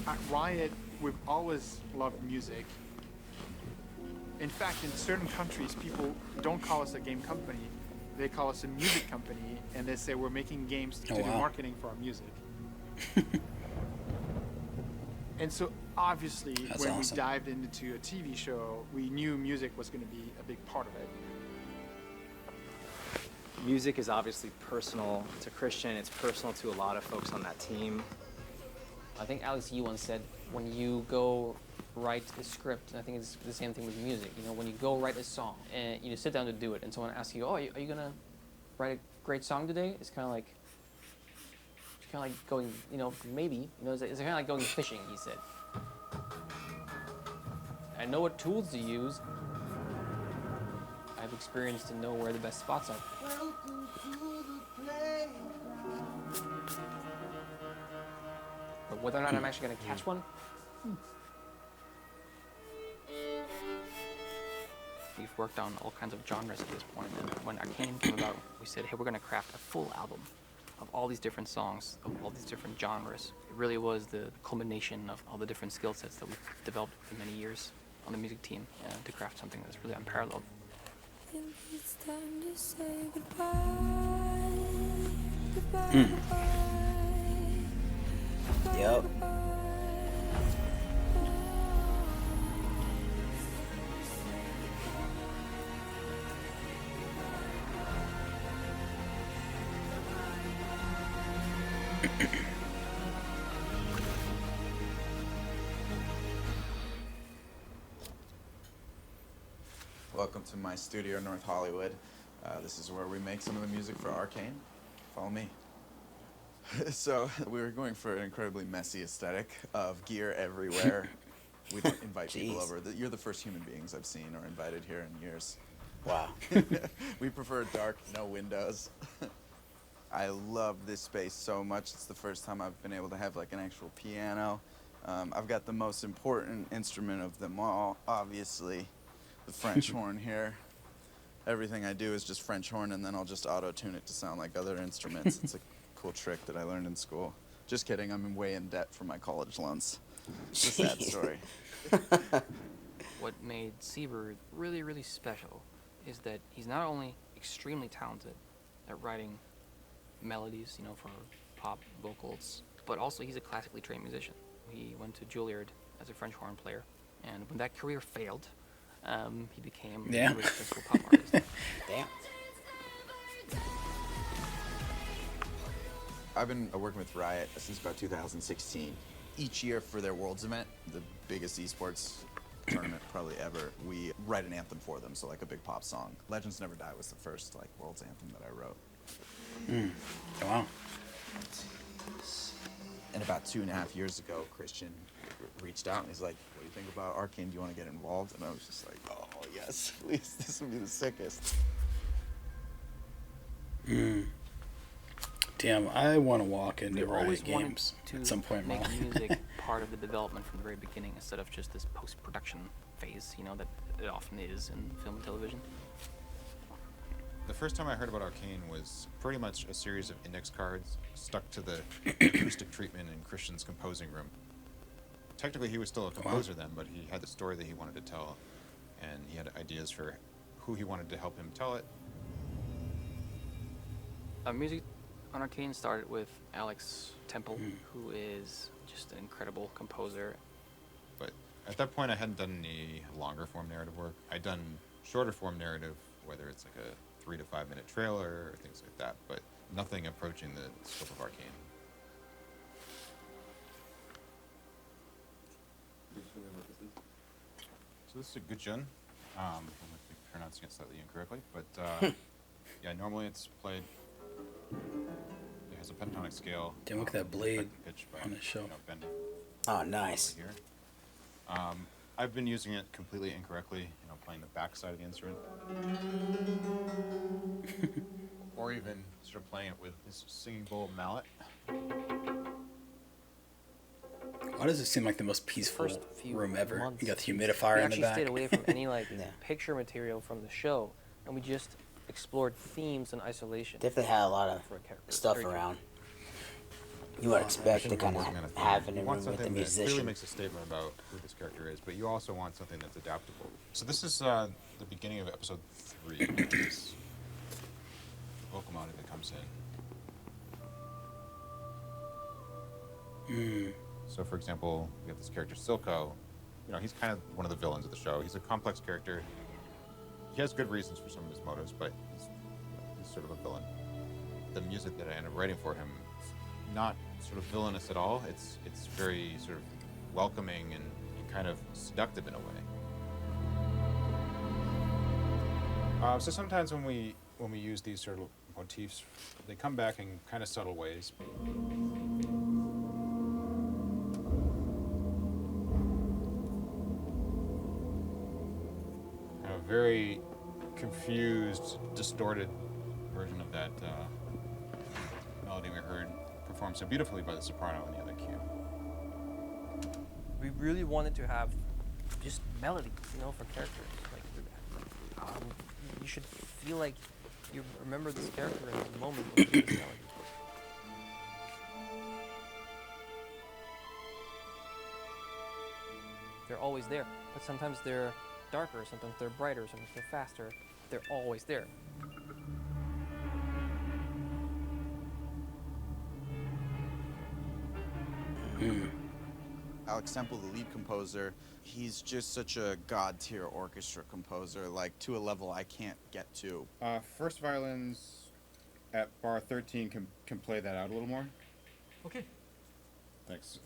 D: At Riot, we've always loved music. In fact, in certain countries, people don't call us a game company. They call us a music company, and they say we're making games to do marketing for our music. And so, obviously, when we dived into a TV show, we knew music was going to be a big part of it.
F: Music is obviously personal to Christian. It's personal to a lot of folks on that team.
G: I think Alex Yee once said, when you go write a script, and I think it's the same thing with music, you know, when you go write a song and you sit down to do it and someone asks you, oh, are you going to write a great song today? It's kind of like going, you know, maybe, you know, it's kind of like going fishing, he said. I know what tools to use, have experience to know where the best spots are. But whether or not I'm actually going to catch one, we've worked on all kinds of genres at this point, and when Arcane came about, we said, hey, we're going to craft a full album of all these different songs, of all these different genres. It really was the culmination of all the different skill sets that we've developed for many years on the music team to craft something that's really unparalleled.
P: It's time to say goodbye.
B: Yep.
J: Welcome to my studio in North Hollywood. This is where we make some of the music for Arcane. Follow me. So we were going for an incredibly messy aesthetic of gear everywhere. We don't invite people over. You're the first human beings I've seen or invited here in years.
B: Wow.
J: We prefer dark, no windows. I love this space so much. It's the first time I've been able to have like an actual piano. I've got the most important instrument of them all, obviously, the French horn here. Everything I do is just French horn, and then I'll just auto-tune it to sound like other instruments. It's a cool trick that I learned in school. Just kidding, I'm way in debt for my college loans. It's a sad story.
G: What made Seabird really, really special is that he's not only extremely talented at writing melodies, you know, for pop vocals, but also he's a classically trained musician. He went to Juilliard as a French horn player, and when that career failed, he became a really successful pop artist.
B: Damn.
J: I've been working with Riot since about 2016. Each year for their Worlds event, the biggest esports tournament probably ever, we write an anthem for them, so like a big pop song. Legends Never Die was the first like Worlds anthem that I wrote.
A: Wow.
J: And about 2.5 years ago, Christian reached out and he's like, what do you think about Arcane? Do you want to get involved? And I was just like, oh, yes, please, this would be the sickest.
A: Damn, I want to walk into
G: We always
A: Riot games
G: wanted to
A: at some point.
G: make
A: Mom.
G: music part of the development from the very beginning instead of just this post-production phase, you know, that it often is in film and television.
Z: The first time I heard about Arcane was pretty much a series of index cards stuck to the acoustic treatment in Christian's composing room. Technically, he was still a composer then, but he had the story that he wanted to tell, and he had ideas for who he wanted to help him tell it.
G: Music on Arcane started with Alex Temple, who is just an incredible composer.
Z: But at that point, I hadn't done any longer form narrative work. I'd done shorter form narrative, whether it's like a 3 to 5 minute trailer or things like that, but nothing approaching the scope of Arcane. So this is a Gudjun. I might be pronouncing it slightly incorrectly, but yeah, normally it's played. It has a pentatonic scale.
A: Damn, look at that blade
Z: pitch by,
A: on the show.
Z: bending.
B: Oh, nice.
Z: Here. I've been using it completely incorrectly, playing the back side of the instrument. Or even sort of playing it with this singing bowl mallet.
A: Why does it seem like the most peaceful room ever?
H: Months,
A: You got the
H: we
A: humidifier in the
H: actually
A: back.
H: stayed away from any picture material from the show, and we just explored themes and isolation.
B: Definitely had a lot of stuff around. You would expect to kind of have in a room with the
Z: That clearly
B: musician.
Z: makes a statement about who this character is, but you also want something that's adaptable. So this is the beginning of episode 3. This vocal melody that comes in. So, for example, we have this character Silco. He's kind of one of the villains of the show. He's a complex character. He has good reasons for some of his motives, but he's sort of a villain. The music that I end up writing for him is not sort of villainous at all. It's very sort of welcoming and kind of seductive in a way. So sometimes when we use these sort of motifs, they come back in kind of subtle ways. Very confused, distorted version of that melody we heard performed so beautifully by the soprano in the other cue.
H: We really wanted to have just melody, for characters. You should feel like you remember this character in the moment when you hear this melody. They're always there, but sometimes they're darker, sometimes they're brighter, sometimes they're faster. They're always there.
J: Alex Temple, the lead composer, he's just such a god-tier orchestra composer, like to a level I can't get to.
Z: First violins at bar 13 can play that out a little more.
L: Okay.
Z: Thanks.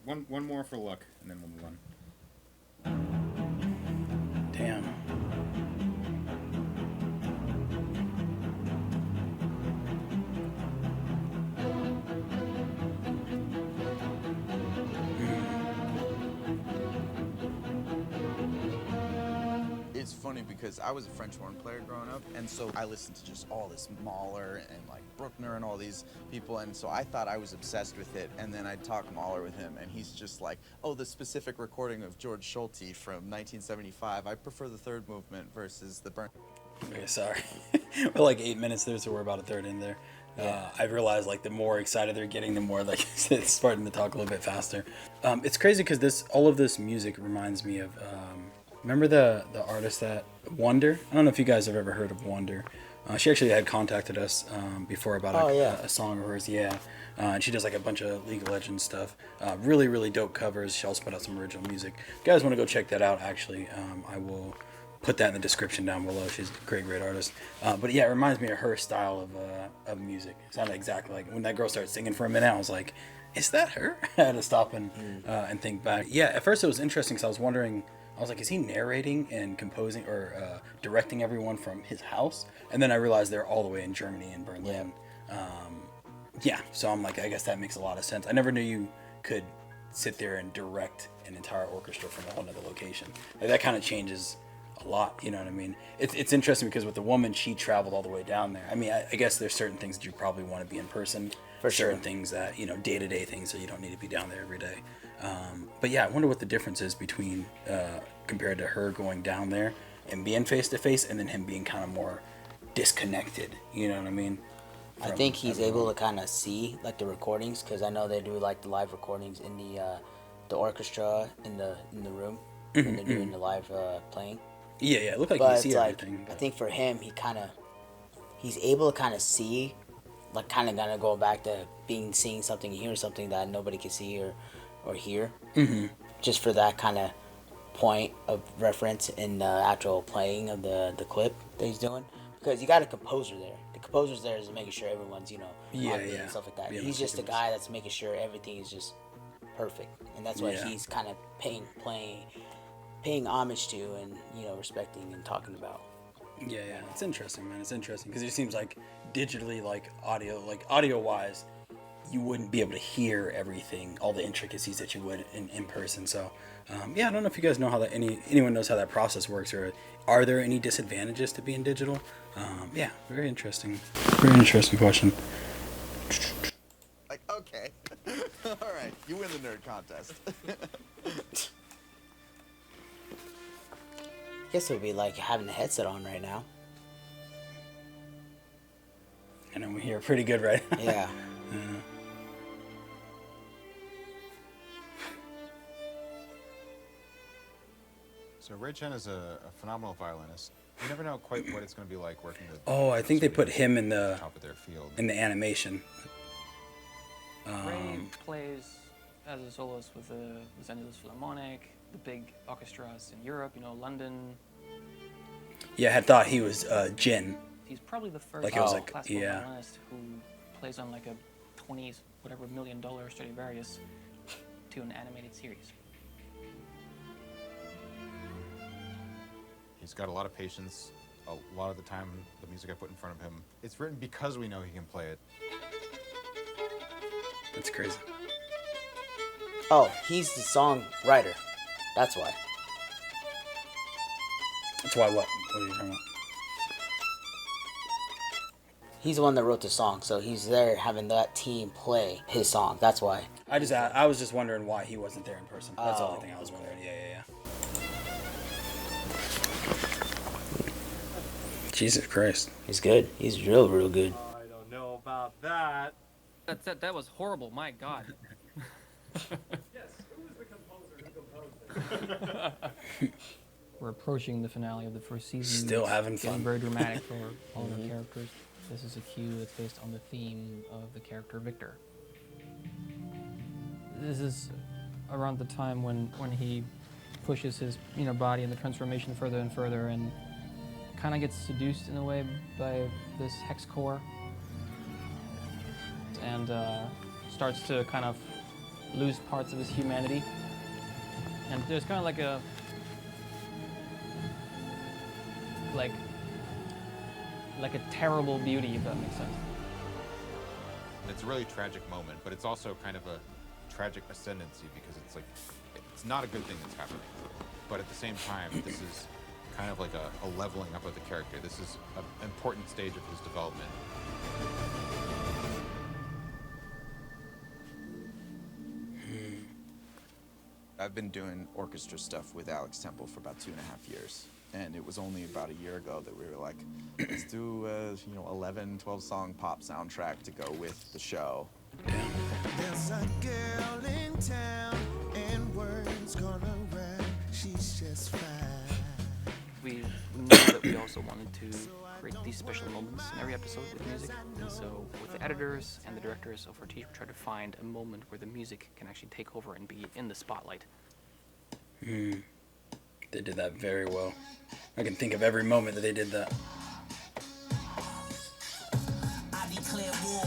Z: One more for luck, and then we'll move on.
A: Damn.
J: It's funny because I was a French horn player growing up, and so I listened to just all this Mahler and like Bruckner and all these people, and so I thought I was obsessed with it, and then I'd talk Mahler with him, and he's just like, oh, the specific recording of George Schulte from 1975, I prefer the third movement versus the burn.
A: Okay, sorry. We're like 8 minutes there, so we're about a third in there. I realized like the more excited they're getting, the more like it's starting to talk a little bit faster. It's crazy because all of this music reminds me of remember the artist that Wonder? I don't know if you guys have ever heard of Wonder. She actually had contacted us before about a song of hers. Yeah, and she does like a bunch of League of Legends stuff. Really, really dope covers. She also put out some original music. If you guys want to go check that out, actually, I will put that in the description down below. She's a great artist. But yeah, it reminds me of her style of music. It sounded exactly like when that girl started singing for a minute. I was like, is that her? I had to stop and think back. Yeah, at first it was interesting because I was wondering, I was like, is he narrating and composing or directing everyone from his house? And then I realized they're all the way in Germany and Berlin. Yeah, so I'm like, I guess that makes a lot of sense. I never knew you could sit there and direct an entire orchestra from a whole nother location. Like, that kind of changes a lot, you know what I mean? It's interesting because with the woman, she traveled all the way down there. I mean, I guess there's certain things that you probably want to be in person. For certain things that, day-to-day things that you don't need to be down there every day. But yeah, I wonder what the difference is between compared to her going down there and being face-to-face and then him being kind of more disconnected, you know what I mean?
B: I think he's able to kind of see like the recordings because I know they do like the live recordings in the orchestra in the room when they're doing the live playing.
A: Yeah, it looked like you can see everything.
B: I think for him, he's able to kind of see, like kind of go back to seeing something, hearing something that nobody can see or hear. Just for that kind of point of reference in the actual playing of the clip that he's doing. Because you got a composer there. The composer's there is making sure everyone's, on beat and stuff like that. He's just a guy that's making sure everything is just perfect. And that's what he's kind of paying homage to and respecting and talking about.
A: Yeah, it's interesting, man. It's interesting because it seems like digitally, like audio wise, you wouldn't be able to hear everything, all the intricacies that you would in person. So I don't know if you guys know how that anyone knows how that process works, or are there any disadvantages to being digital? Very interesting question.
J: Like, okay, all right, you win the nerd contest.
B: I guess it would be like having a headset on right now.
A: I know we hear pretty good right now.
B: Yeah.
Z: So Ray Chen is a phenomenal violinist. You never know quite what it's going to be like working with.
A: Oh, I think they put him in the
Z: top of their field
A: in the animation.
C: Ray plays as a soloist with the Los Angeles Philharmonic, the big orchestras in Europe, London.
A: Yeah, I had thought he was Jin.
C: He's probably the first classical violinist who plays on like a $20 million Stradivarius to an animated series.
Z: He's got a lot of patience. A lot of the time, the music I put in front of him, it's written because we know he can play it.
A: That's crazy.
B: Oh, he's the songwriter. That's why.
A: That's why what? What are you talking about?
B: He's the one that wrote the song, so he's there having that team play his song. That's why.
A: I was just wondering why he wasn't there in person. That's the only thing I was wondering. Yeah. Jesus Christ.
B: He's good. He's real good.
L: I don't know about that.
C: That was horrible. My God.
L: Yes, who was the composer who composed it?
C: We're approaching the finale of the first season.
A: Still having
C: It's getting
A: fun.
C: very dramatic for all the characters. This is a cue that's based on the theme of the character Victor. This is around the time when he pushes his body and the transformation further and further, and kind of gets seduced in a way by this hex core, and starts to kind of lose parts of his humanity. And there's kind of like a terrible beauty, if that makes sense.
Z: It's a really tragic moment, but it's also kind of a tragic ascendancy because it's not a good thing that's happening. But at the same time, this is kind of like a leveling up of the character. This is an important stage of his development.
J: I've been doing orchestra stuff with Alex Temple for about 2.5 years. And it was only about a year ago that we were like, let's do a 11, 12 song pop soundtrack to go with the show.
M: There's a girl in town and words gonna rhyme. She's just fine.
C: We knew that we also wanted to create these special moments in every episode with music. And so with the editors and the directors of Fortiche, we tried to find a moment where the music can actually take over and be in the spotlight.
A: They did that very well. I can think of every moment that they did that.
M: I declare war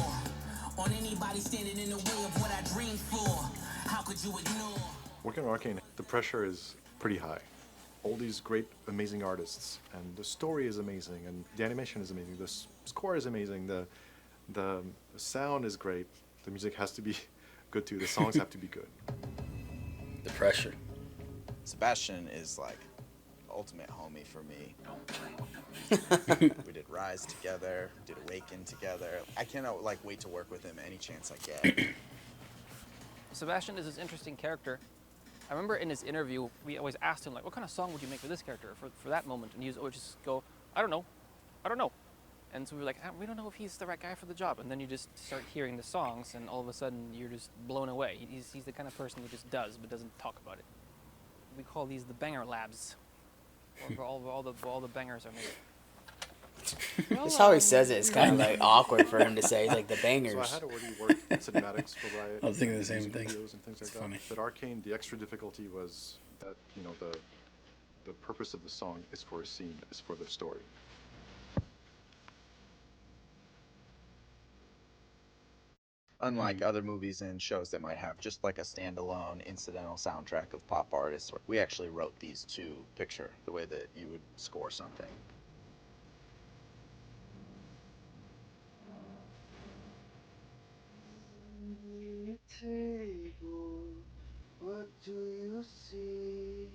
M: on anybody standing in the way of what I dreamed for. How could you ignore?
W: Working on Arcane, the pressure is pretty high. All these great, amazing artists, and the story is amazing, and the animation is amazing, the score is amazing, the sound is great, the music has to be good too, the songs have to be good.
A: The pressure.
J: Sebastian is like ultimate homie for me. We did Rise together, did Awaken together. I cannot wait to work with him any chance I get.
C: Sebastian is this interesting character. I remember in his interview, we always asked him, like, what kind of song would you make for this character, for that moment? And he would always just go, I don't know. And so we were like, we don't know if he's the right guy for the job. And then you just start hearing the songs, and all of a sudden, you're just blown away. He's the kind of person who just does, but doesn't talk about it. We call these the banger labs, where all the bangers are made.
B: That's how he says it. It's kind of like awkward for him to say. He's like the bangers.
W: So I had already worked cinematics for Riot.
A: I was thinking the same
W: music
A: thing.
W: videos and things like
A: It's
W: that.
A: funny.
W: But Arcane, the extra difficulty was that the purpose of the song is for a scene, is for the story.
J: Unlike other movies and shows that might have just like a standalone incidental soundtrack of pop artists, we actually wrote these to picture the way that you would score something.
M: What do you see?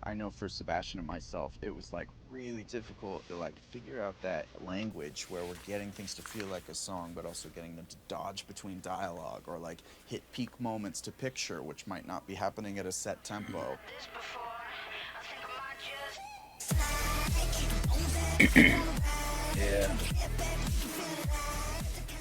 J: I know for Sebastian and myself, it was really difficult to figure out that language where we're getting things to feel like a song, but also getting them to dodge between dialogue or hit peak moments to picture, which might not be happening at a set tempo.
A: Yeah.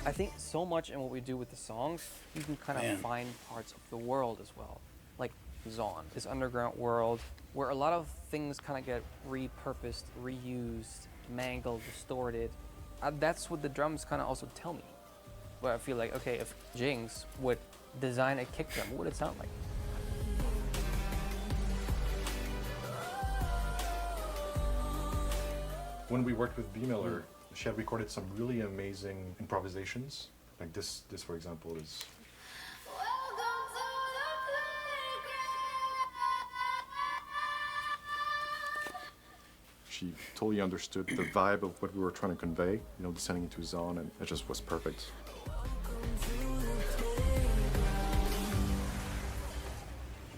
C: I think so much in what we do with the songs, you can kind of find parts of the world as well. Like Zon, this underground world, where a lot of things kind of get repurposed, reused, mangled, distorted. That's what the drums kind of also tell me. Where I feel like, okay, if Jinx would design a kick drum, what would it sound like?
W: When we worked with B. Miller, she had recorded some really amazing improvisations. Like this for example, is... She totally understood the vibe of what we were trying to convey, descending into Zon, and it just was perfect.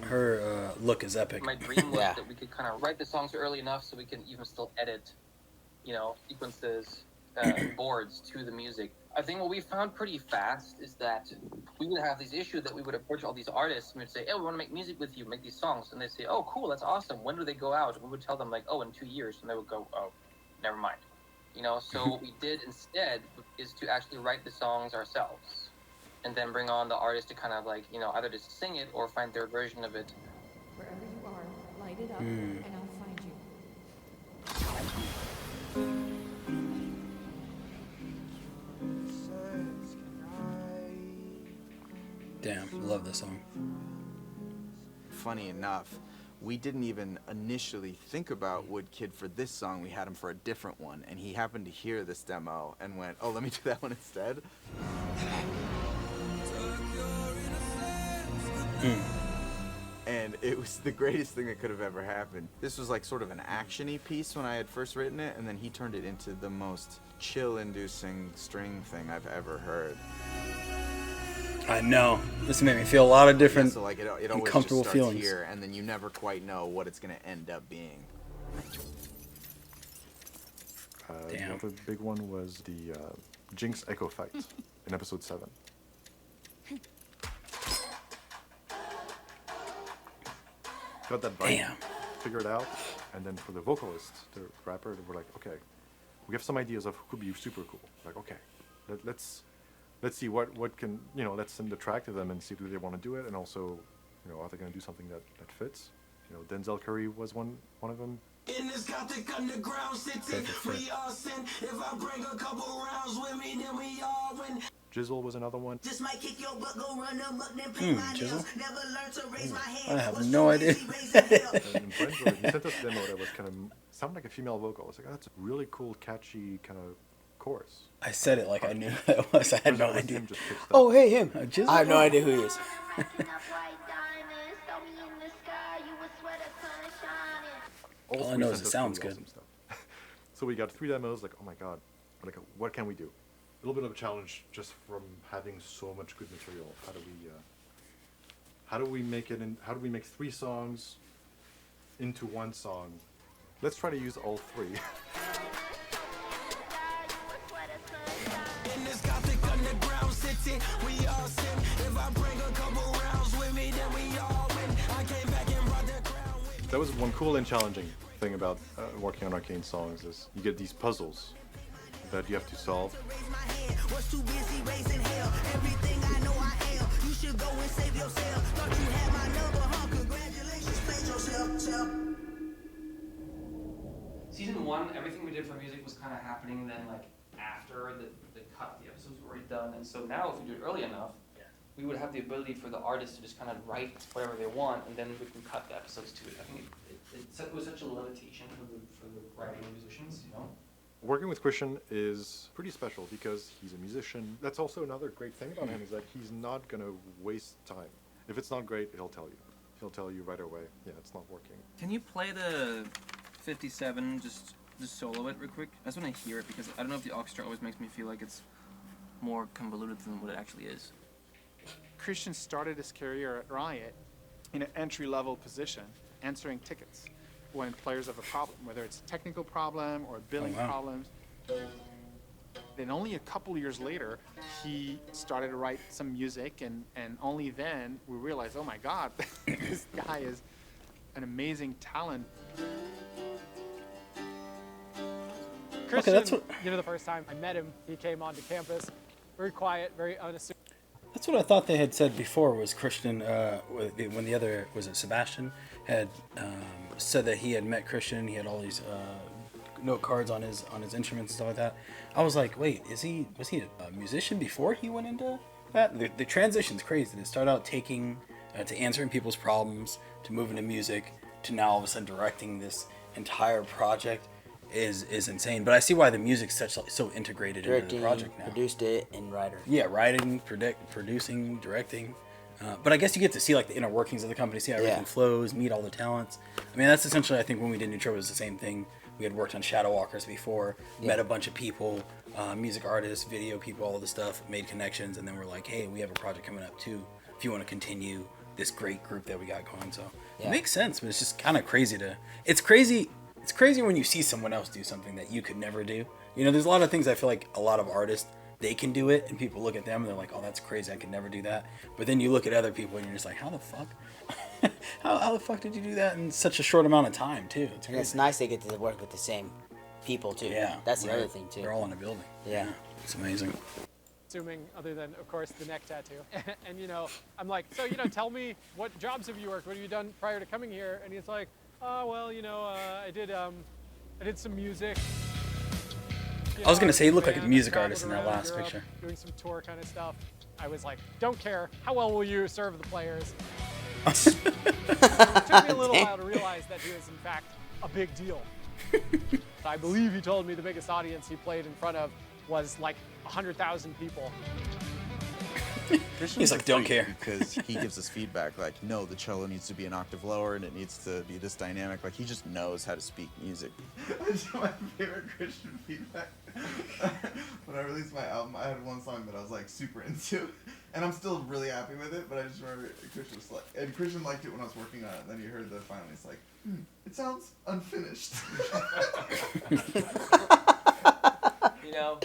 A: Her look is epic.
G: My dream was that we could kind of write the songs early enough so we can even still edit, sequences boards to the music. I think what we found pretty fast is that we would have these issues that we would approach all these artists and we'd say, "Oh, we want to make music with you, make these songs," and they'd say, "Oh, cool, that's awesome. When do they go out?" And we would tell them like, "Oh, in 2 years," and they would go, "Oh, never mind." So what we did instead is to actually write the songs ourselves, and then bring on the artist to kind of like either just sing it or find their version of it.
N: Wherever you are, light it up, and I'll find you.
A: Damn, love this song.
J: Funny enough, we didn't even initially think about Woodkid for this song. We had him for a different one, and he happened to hear this demo and went, "Oh, let me do that one instead." And it was the greatest thing that could have ever happened. This was like sort of an action-y piece when I had first written it, and then he turned it into the most chill-inducing string thing I've ever heard.
A: I know. This made me feel a lot of different
J: So like it always
A: uncomfortable
J: just starts
A: feelings.
J: here, and then you never quite know what it's going to end up being.
O: The other big one was the Jinx Echo fight in episode 7. Got that vibe, figured out, and then for the vocalist, the rapper, they were like, okay, we have some ideas of who could be super cool. Like, okay, let's see what can, let's send the track to them and see do they want to do it, and also, are they going to do something that fits? Denzel Curry was one of them.
M: In this gothic underground city, we all sin. If I bring a couple rounds with me, then we all win.
O: Jizzle was another one.
M: Just might kick your butt, go run them up, then pay my nails. Never learn to raise my hand.
A: I have no idea.
O: And Brent, he sent us a demo that was kind of sounded like a female vocal. I was like, oh, that's a really cool, catchy kind of chorus.
A: I said it like I knew who it was. I had no idea.
O: Just
A: Oh, hey, him. Jizzle?
B: I have no idea who he is.
A: All I know is it sounds good.
O: So we got 3 demos, like, oh my god, like, what can we do? A little bit of a challenge just from having so much good material. How do we make it in, how do we make 3 songs into 1 song? Let's try to use all 3.
M: In this gothic underground city, we all sin. If I bring a couple rounds with me, then we all win. I came back and brought the crown with me.
O: That was one cool and challenging thing about working on Arcane songs is you get these puzzles that you have to solve.
M: Was too busy raising hell. Everything I know I am. You should go and save yourself. Thought you had my number, huh? Congratulations, played yourself.
C: Season 1, everything we did for music was kind of happening then like after the episodes were already done, and so now if we do it early enough, we would have the ability for the artists to just kind of write whatever they want, and then we can cut the episodes to it. I think it was such a limitation for the writing musicians,
O: Working with Christian is pretty special because he's a musician. That's also another great thing about him is that he's not going to waste time. If it's not great, he'll tell you. He'll tell you right away, yeah, it's not working.
H: Can you play the 57, just solo it real quick? I just want to hear it because I don't know if the orchestra always makes me feel like it's more convoluted than what it actually is.
D: Christian started his career at Riot in an entry-level position, answering tickets when players have a problem, whether it's a technical problem or billing problems. Then only a couple years later, he started to write some music, and only then we realized, oh my God, this guy is an amazing talent.
Q: Christian,
A: that's what...
Q: the first time I met him, he came onto campus, very quiet, very unassuming.
A: That's what I thought they had said before was Christian, when the other, was it Sebastian, had said that he had met Christian, he had all these note cards on his instruments and stuff like that. I was like, wait, was he a musician before he went into that? The transition's crazy. To start out taking, to answering people's problems, to moving to music, to now all of a sudden directing this entire project is insane. But I see why the music's so integrated into the project now.
B: Produced it, and writer.
A: Yeah, writing, producing, directing. But I guess you get to see like the inner workings of the company, see how everything flows, meet all the talents. I mean, that's essentially, I think, when we did Neutro, it was the same thing. We had worked on Shadow Walkers before, met a bunch of people, music artists, video people, all of the stuff, made connections, and then we're like, hey, we have a project coming up too, if you want to continue this great group that we got going. So it makes sense, but it's just kind of crazy it's crazy when you see someone else do something that you could never do, You know, there's a lot of things I feel like a lot of artists, they can do it, and people look at them and they're like, oh, that's crazy, I could never do that. But then you look at other people and you're just like, how the fuck? how the fuck did you do that in such a short amount of time, too?
B: And it's nice they get to work with the same people, too.
A: Yeah.
B: That's the
A: right.
B: other thing, too.
A: They're all in a building.
B: Yeah.
A: It's amazing.
Q: Assuming, other than, of course, the neck tattoo. And, you know, I'm like, so, you know, tell me, what jobs have you worked? What have you done prior to coming here? And he's like, oh, well, you know, I did some music.
A: I was gonna say, he looked like a
Q: band,
A: music
Q: traveled
A: artist in that
Q: around
A: last
Q: Europe,
A: picture.
Q: Doing some tour kind of stuff. I was like, don't care. How well will you serve the players? It took me a little while to realize that he was, in fact, a big deal. I believe he told me the biggest audience he played in front of was like 100,000 people.
A: He's like, don't care.
J: Because he gives us feedback like, no, the cello needs to be an octave lower and it needs to be this dynamic. Like, he just knows how to speak music. That's my favorite Christian feedback. When I released my album, I had one song that I was like super into, and I'm still really happy with it, but I just remember Christian was like, and Christian liked it when I was working on it, and then he heard the final, he's like, it sounds unfinished.
G: You know,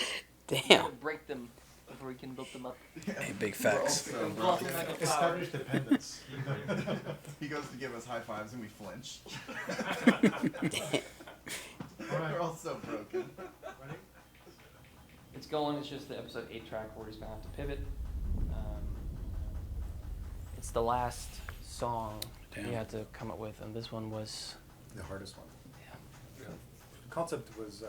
B: damn.
G: Break them before we can build them up.
A: Hey, big facts.
O: Establish dependence.
J: He goes to give us high fives and we flinch. We're all so broken.
G: It's going. It's just the episode 8 track where he's gonna have to pivot. It's the last song we had to come up with, and this one was
O: the hardest one.
G: Yeah.
O: The concept was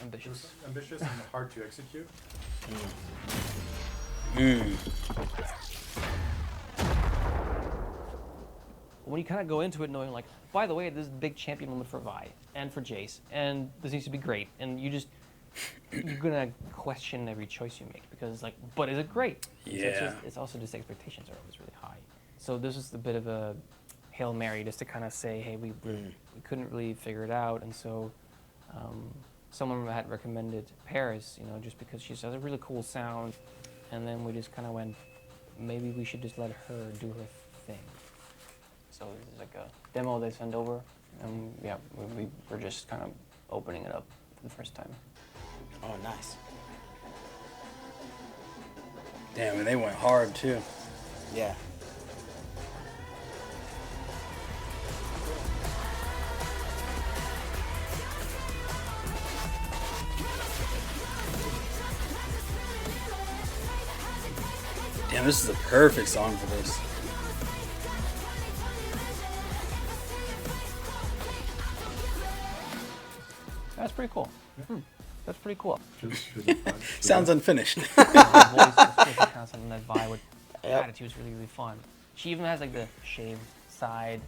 G: ambitious.
O: Ambitious and hard to execute.
C: When you kind of go into it knowing, like, by the way, this is a big champion moment for Vi and for Jace, and this needs to be great, and you're gonna question every choice you make because, like, but is it great?
A: Yeah.
C: It's also just expectations are always really high. So this is a bit of a Hail Mary just to kind of say, hey, we couldn't really figure it out, and so someone had recommended Paris, you know, just because she has a really cool sound, and then we just kind of went, maybe we should just let her do her thing. So this is like a demo they sent over, and yeah, we're just kind of opening it up for the first time.
B: Oh, nice.
A: Damn, and they went hard too.
B: Yeah.
A: Damn, this is a perfect song for this.
C: That's pretty cool. That's pretty cool.
A: Sounds unfinished.
C: Something that Vi with attitude is really, really fun. She even has like the shaved side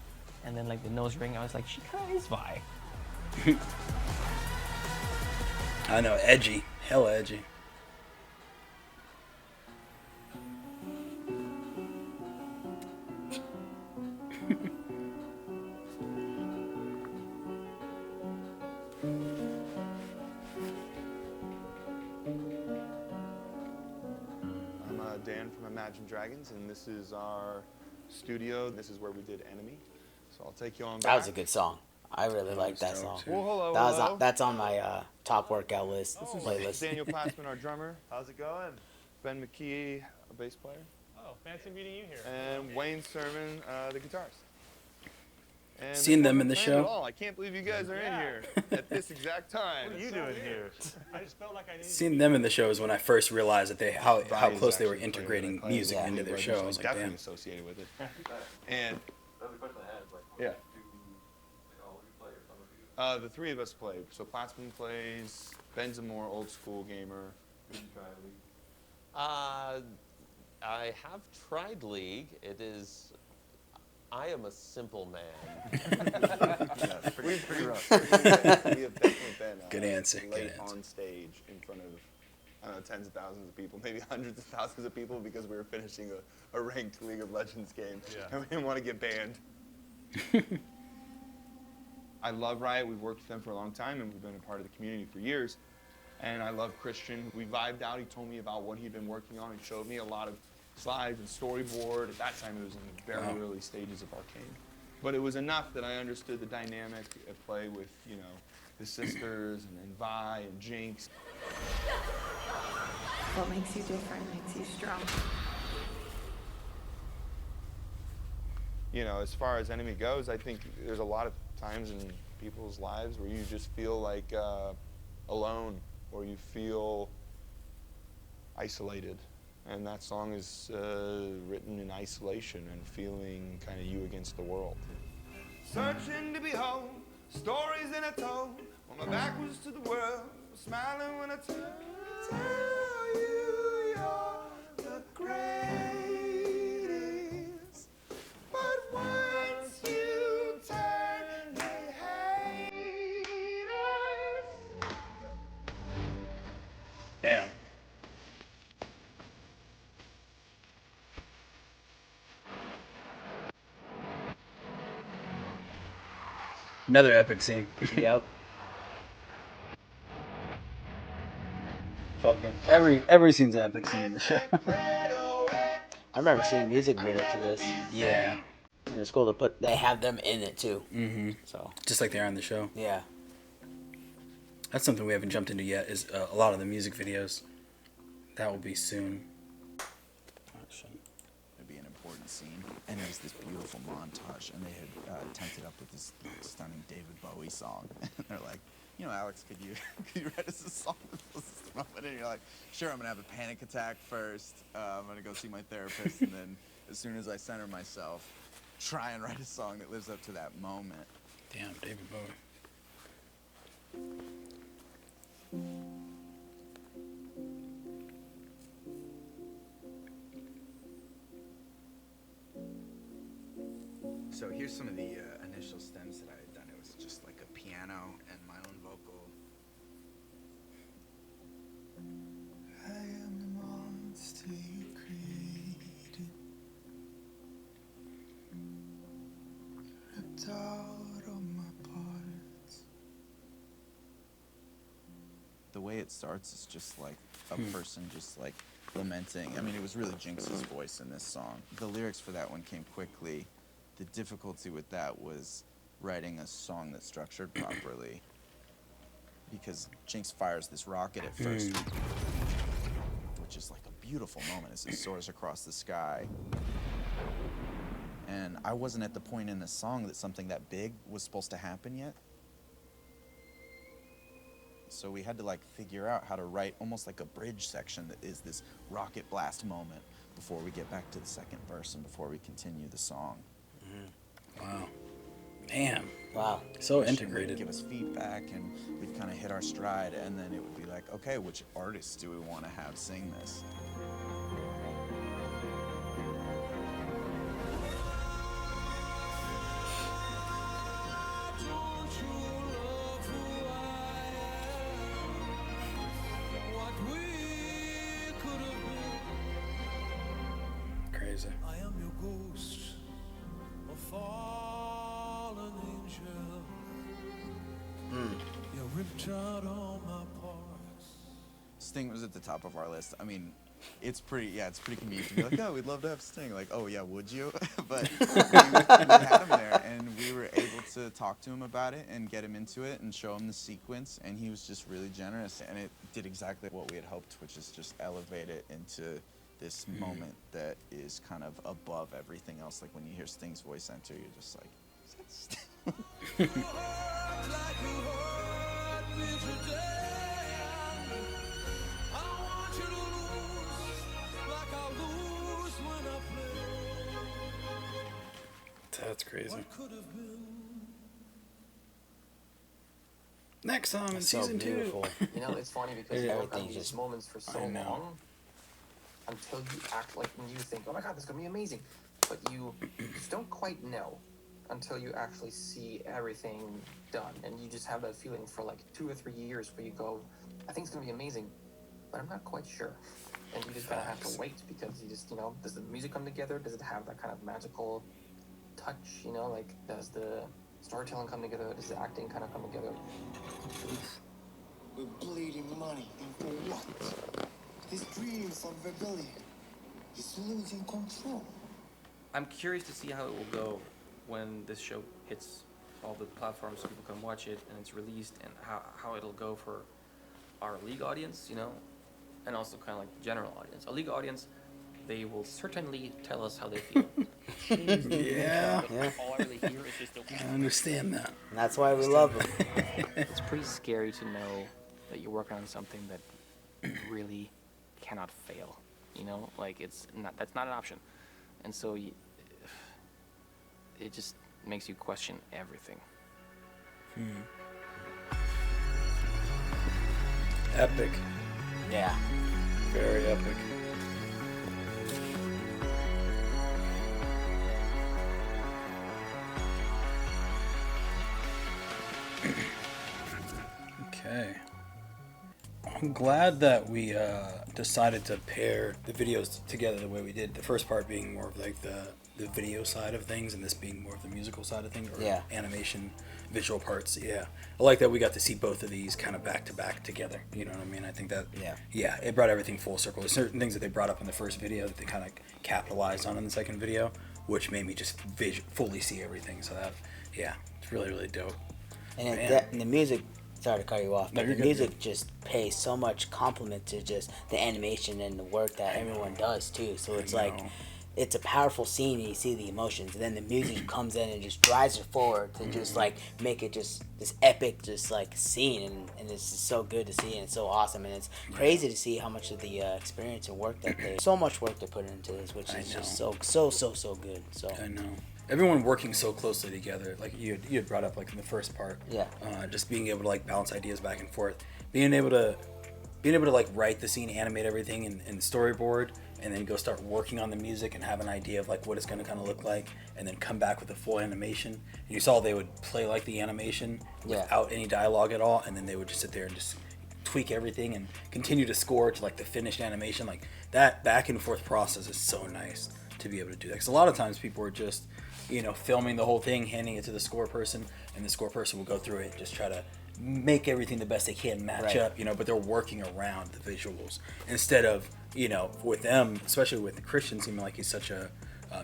C: and then like the nose ring. I was like, she kind of is Vi.
A: I know, edgy. Hella edgy.
I: I'm Dan from Imagine Dragons, and this is our studio. This is where we did Enemy. So I'll take you on back.
B: That was a good song. I really like that song.
I: Well, hello,
B: That was
I: hello.
B: that's on my top workout list playlist.
I: Daniel Passman, our drummer. How's it going? Ben McKee, a bass player.
Q: Oh, fancy meeting you here.
I: And Wayne Sermon, the guitarist. And
A: Seen them in the
I: planned
A: show?
I: at all. I can't believe you guys are in here at this exact time.
Q: What are you doing here? I just felt like I needed
A: Seeing them in the show is when I first realized that how close they were integrating music into their show. I was like,
I: definitely
A: damn.
I: associated with it. And
L: That was the question I had. Like,
I: yeah.
L: all you play or some of you?
I: The three of us played. So Platzman plays, Ben's a more old school gamer.
L: Did you try League?
K: I have tried League. It is. I am a simple man.
I: Yeah, pretty rough. We have definitely been
A: Good answer,
I: late
A: good answer.
I: on stage in front of, I don't know, tens of thousands of people, maybe hundreds of thousands of people because we were finishing a ranked League of Legends game, and we didn't want to get banned. I love Riot. We've worked with them for a long time, and we've been a part of the community for years. And I love Christian. We vibed out. He told me about what he'd been working on. He showed me a lot of slides and storyboard. At that time, it was in the very early stages of Arcane. But it was enough that I understood the dynamic at play with, you know, the sisters, and then Vi and Jinx.
P: What makes you different makes you strong.
I: You know, as far as enemy goes, I think there's a lot of times in people's lives where you just feel like alone, or you feel isolated. And that song is written in isolation and feeling kind of you against the world.
E: Searching to behold stories in a told. When my back was to the world, smiling when I tell you you're the greatest. But once you turn, they hate us.
A: Damn. Another epic scene.
B: Yep.
A: Fucking every scene's an epic scene in the show.
B: I remember seeing music video to this.
A: Yeah.
B: And it's cool to put. They have them in it too.
A: Mm-hmm.
B: So
A: just like they are in the show.
B: Yeah.
A: That's something we haven't jumped into yet. Is a lot of the music videos. That will be soon.
J: It'd be an important scene, and it was this beautiful montage, and they had temped it up with this stunning David Bowie song, and they're like, you know, Alex, could you write us a song that fills this moment? And you're like, sure, I'm gonna have a panic attack first. I'm gonna go see my therapist, and then as soon as I center myself, try and write a song that lives up to that moment.
A: Damn, David Bowie.
J: So here's some of the initial stems that I had done. It was just like a piano and my own vocal.
E: I am the monster you created, ripped out of my parts.
J: The way it starts is just like a person just like lamenting. I mean, it was really Jinx's voice in this song. The lyrics for that one came quickly. The difficulty with that was writing a song that's structured properly, because Jinx fires this rocket at first, which is like a beautiful moment as it soars across the sky. And I wasn't at the point in the song that something that big was supposed to happen yet. So we had to like figure out how to write almost like a bridge section that is this rocket blast moment before we get back to the second verse and before we continue the song.
A: Wow. Damn.
B: Wow.
A: So
J: Would
A: integrated.
J: give us feedback, and we'd kind of hit our stride, and then it would be like, okay, which artists do we want to have sing this?
A: Crazy.
E: I am your ghost, a fallen angel. You ripped out all my parts.
J: Sting was at the top of our list. I mean, it's pretty convenient to be like, oh, we'd love to have Sting. Like, oh yeah, would you? But we had him there, and we were able to talk to him about it and get him into it and show him the sequence, and he was just really generous, and it did exactly what we had hoped, which is just elevate it into this moment that is kind of above everything else. Like when you hear Sting's voice enter, you're just like, is that Sting?
A: That's crazy. Next song in
B: It's so
A: season
B: beautiful.
A: 2.
G: You know, it's funny because you work on these moments for so
A: I know.
G: long until you act like when you think, oh my god, this is gonna be amazing. But you just don't quite know until you actually see everything done. And you just have that feeling for like 2 or 3 years where you go, I think it's gonna be amazing, but I'm not quite sure. And you just kind of have to wait because you just, you know, does the music come together? Does it have that kind of magical touch, you know, like does the storytelling come together? Does the acting kind of come together?
E: We're bleeding money, and for what? His dreams of rebellion. He's losing control.
C: I'm curious to see how it will go when this show hits
G: all the platforms so people can watch it and it's released, and how it'll go for our League audience, you know, and also kind of like the general audience. Our League audience, they will certainly tell us how they feel.
A: Yeah.
G: All I really hear is just
A: I understand that.
B: And that's why we love them.
G: It's pretty scary to know that you're working on something that really cannot fail. You know, like that's not an option, and so it just makes you question everything.
A: Epic.
B: Yeah.
A: Very epic. Okay. I'm glad that we decided to pair the videos together the way we did. The first part being more of like the video side of things, and this being more of the musical side of things, or
B: Yeah.
A: animation, visual parts. Yeah, I like that we got to see both of these kind of back to back together. You know what I mean? I think that yeah, it brought everything full circle. There's certain things that they brought up in the first video that they kind of capitalized on in the second video, which made me just fully see everything. So that it's really dope.
B: And the music. Sorry to cut you off,
A: No,
B: but
A: you're
B: the
A: good,
B: music just pays so much compliment to just the animation and the work that everyone does too. So it's like, it's a powerful scene and you see the emotions, and then the music comes in and just drives it forward to just like make it just this epic just like scene, and it's just so good to see, and it's so awesome, and it's crazy to see how much of the experience and work that so much work they put into this, which is just so good. So
A: I know. Everyone working so closely together, like you had brought up like in the first part.
B: Yeah.
A: Just being able to like bounce ideas back and forth, being able to like write the scene, animate everything in storyboard, and then go start working on the music and have an idea of like what it's going to kind of look like, and then come back with a full animation. And you saw they would play like the animation without any dialogue at all, and then they would just sit there and just tweak everything and continue to score to like the finished animation. Like that back and forth process is so nice to be able to do that, because a lot of times people are just filming the whole thing, handing it to the score person, and the score person will go through it and just try to make everything the best they can match up, but they're working around the visuals instead of, with them, especially with Christian seeming like he's such a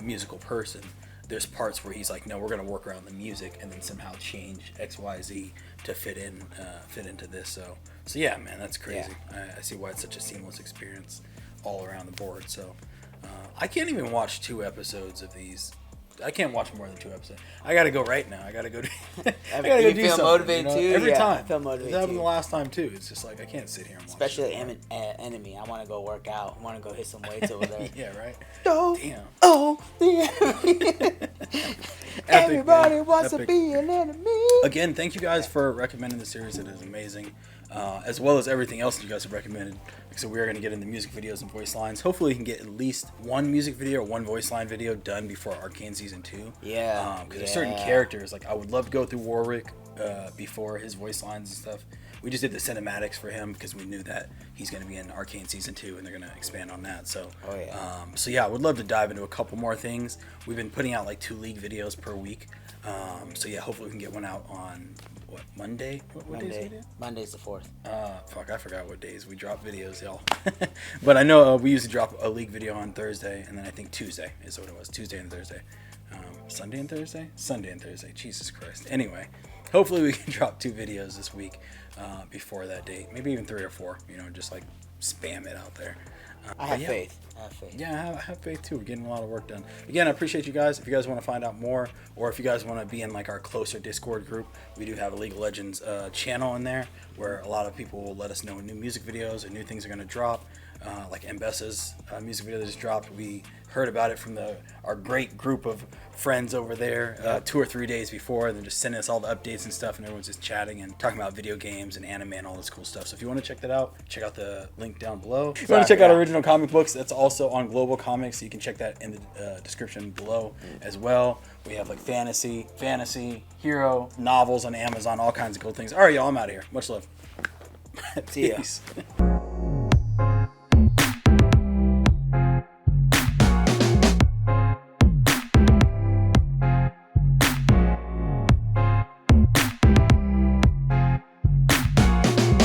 A: musical person. There's parts where he's like, no, we're going to work around the music and then somehow change X, Y, Z to fit into this. So yeah, man, that's crazy. Yeah. I see why it's such a seamless experience all around the board. So I can't even watch 2 episodes of these. I can't watch more than 2 episodes. I gotta go right now. I gotta go. I gotta go do
B: feel
A: something.
B: Motivated too?
A: Every
B: Yeah,
A: time.
B: I feel motivated
A: It happened
B: too.
A: the last time too. It's just like I can't sit here and watch.
B: Especially Enemy. I want to go work out. I want to go hit some weights over there.
A: Yeah, right.
B: Damn. Oh, the enemy. Everybody wants to be an enemy.
A: Again, thank you guys for recommending the series. It is amazing, as well as everything else that you guys have recommended. So we are going to get into music videos and voice lines. Hopefully, we can get at least one music video or one voice line video done before Arcane Season 2.
B: Yeah.
A: Because there's certain characters, like I would love to go through Warwick before his voice lines and stuff. We just did the cinematics for him because we knew that he's going to be in Arcane Season 2 and they're going to expand on that. So, so yeah, I would love to dive into a couple more things. We've been putting out like 2 League videos per week. So yeah, hopefully we can get one out on Monday? What days we do?
B: Monday's the 4th.
A: Fuck, I forgot what days we drop videos, y'all. But I know we usually drop a League video on Thursday, and then I think Tuesday is what it was. Tuesday and Thursday. Sunday and Thursday? Sunday and Thursday. Jesus Christ. Anyway, hopefully we can drop 2 videos this week before that date. Maybe even 3 or 4, just like spam it out there.
B: I have faith.
A: Yeah, I have faith too. We're getting a lot of work done. Again, I appreciate you guys. If you guys want to find out more, or if you guys want to be in like our closer Discord group, we do have a League of Legends channel in there where a lot of people will let us know when new music videos and new things are going to drop. Like Mbessa's music video that just dropped. We heard about it from our great group of friends over there 2 or 3 days before, and then just sending us all the updates and stuff, and everyone's just chatting and talking about video games and anime and all this cool stuff. So if you want to check that out, check out the link down below. If you want to check out original comic books, that's also on Global Comics, so you can check that in the description below as well. We have like fantasy, hero, novels on Amazon, all kinds of cool things. All right, y'all, I'm out of here. Much love.
B: See ya.
A: Peace.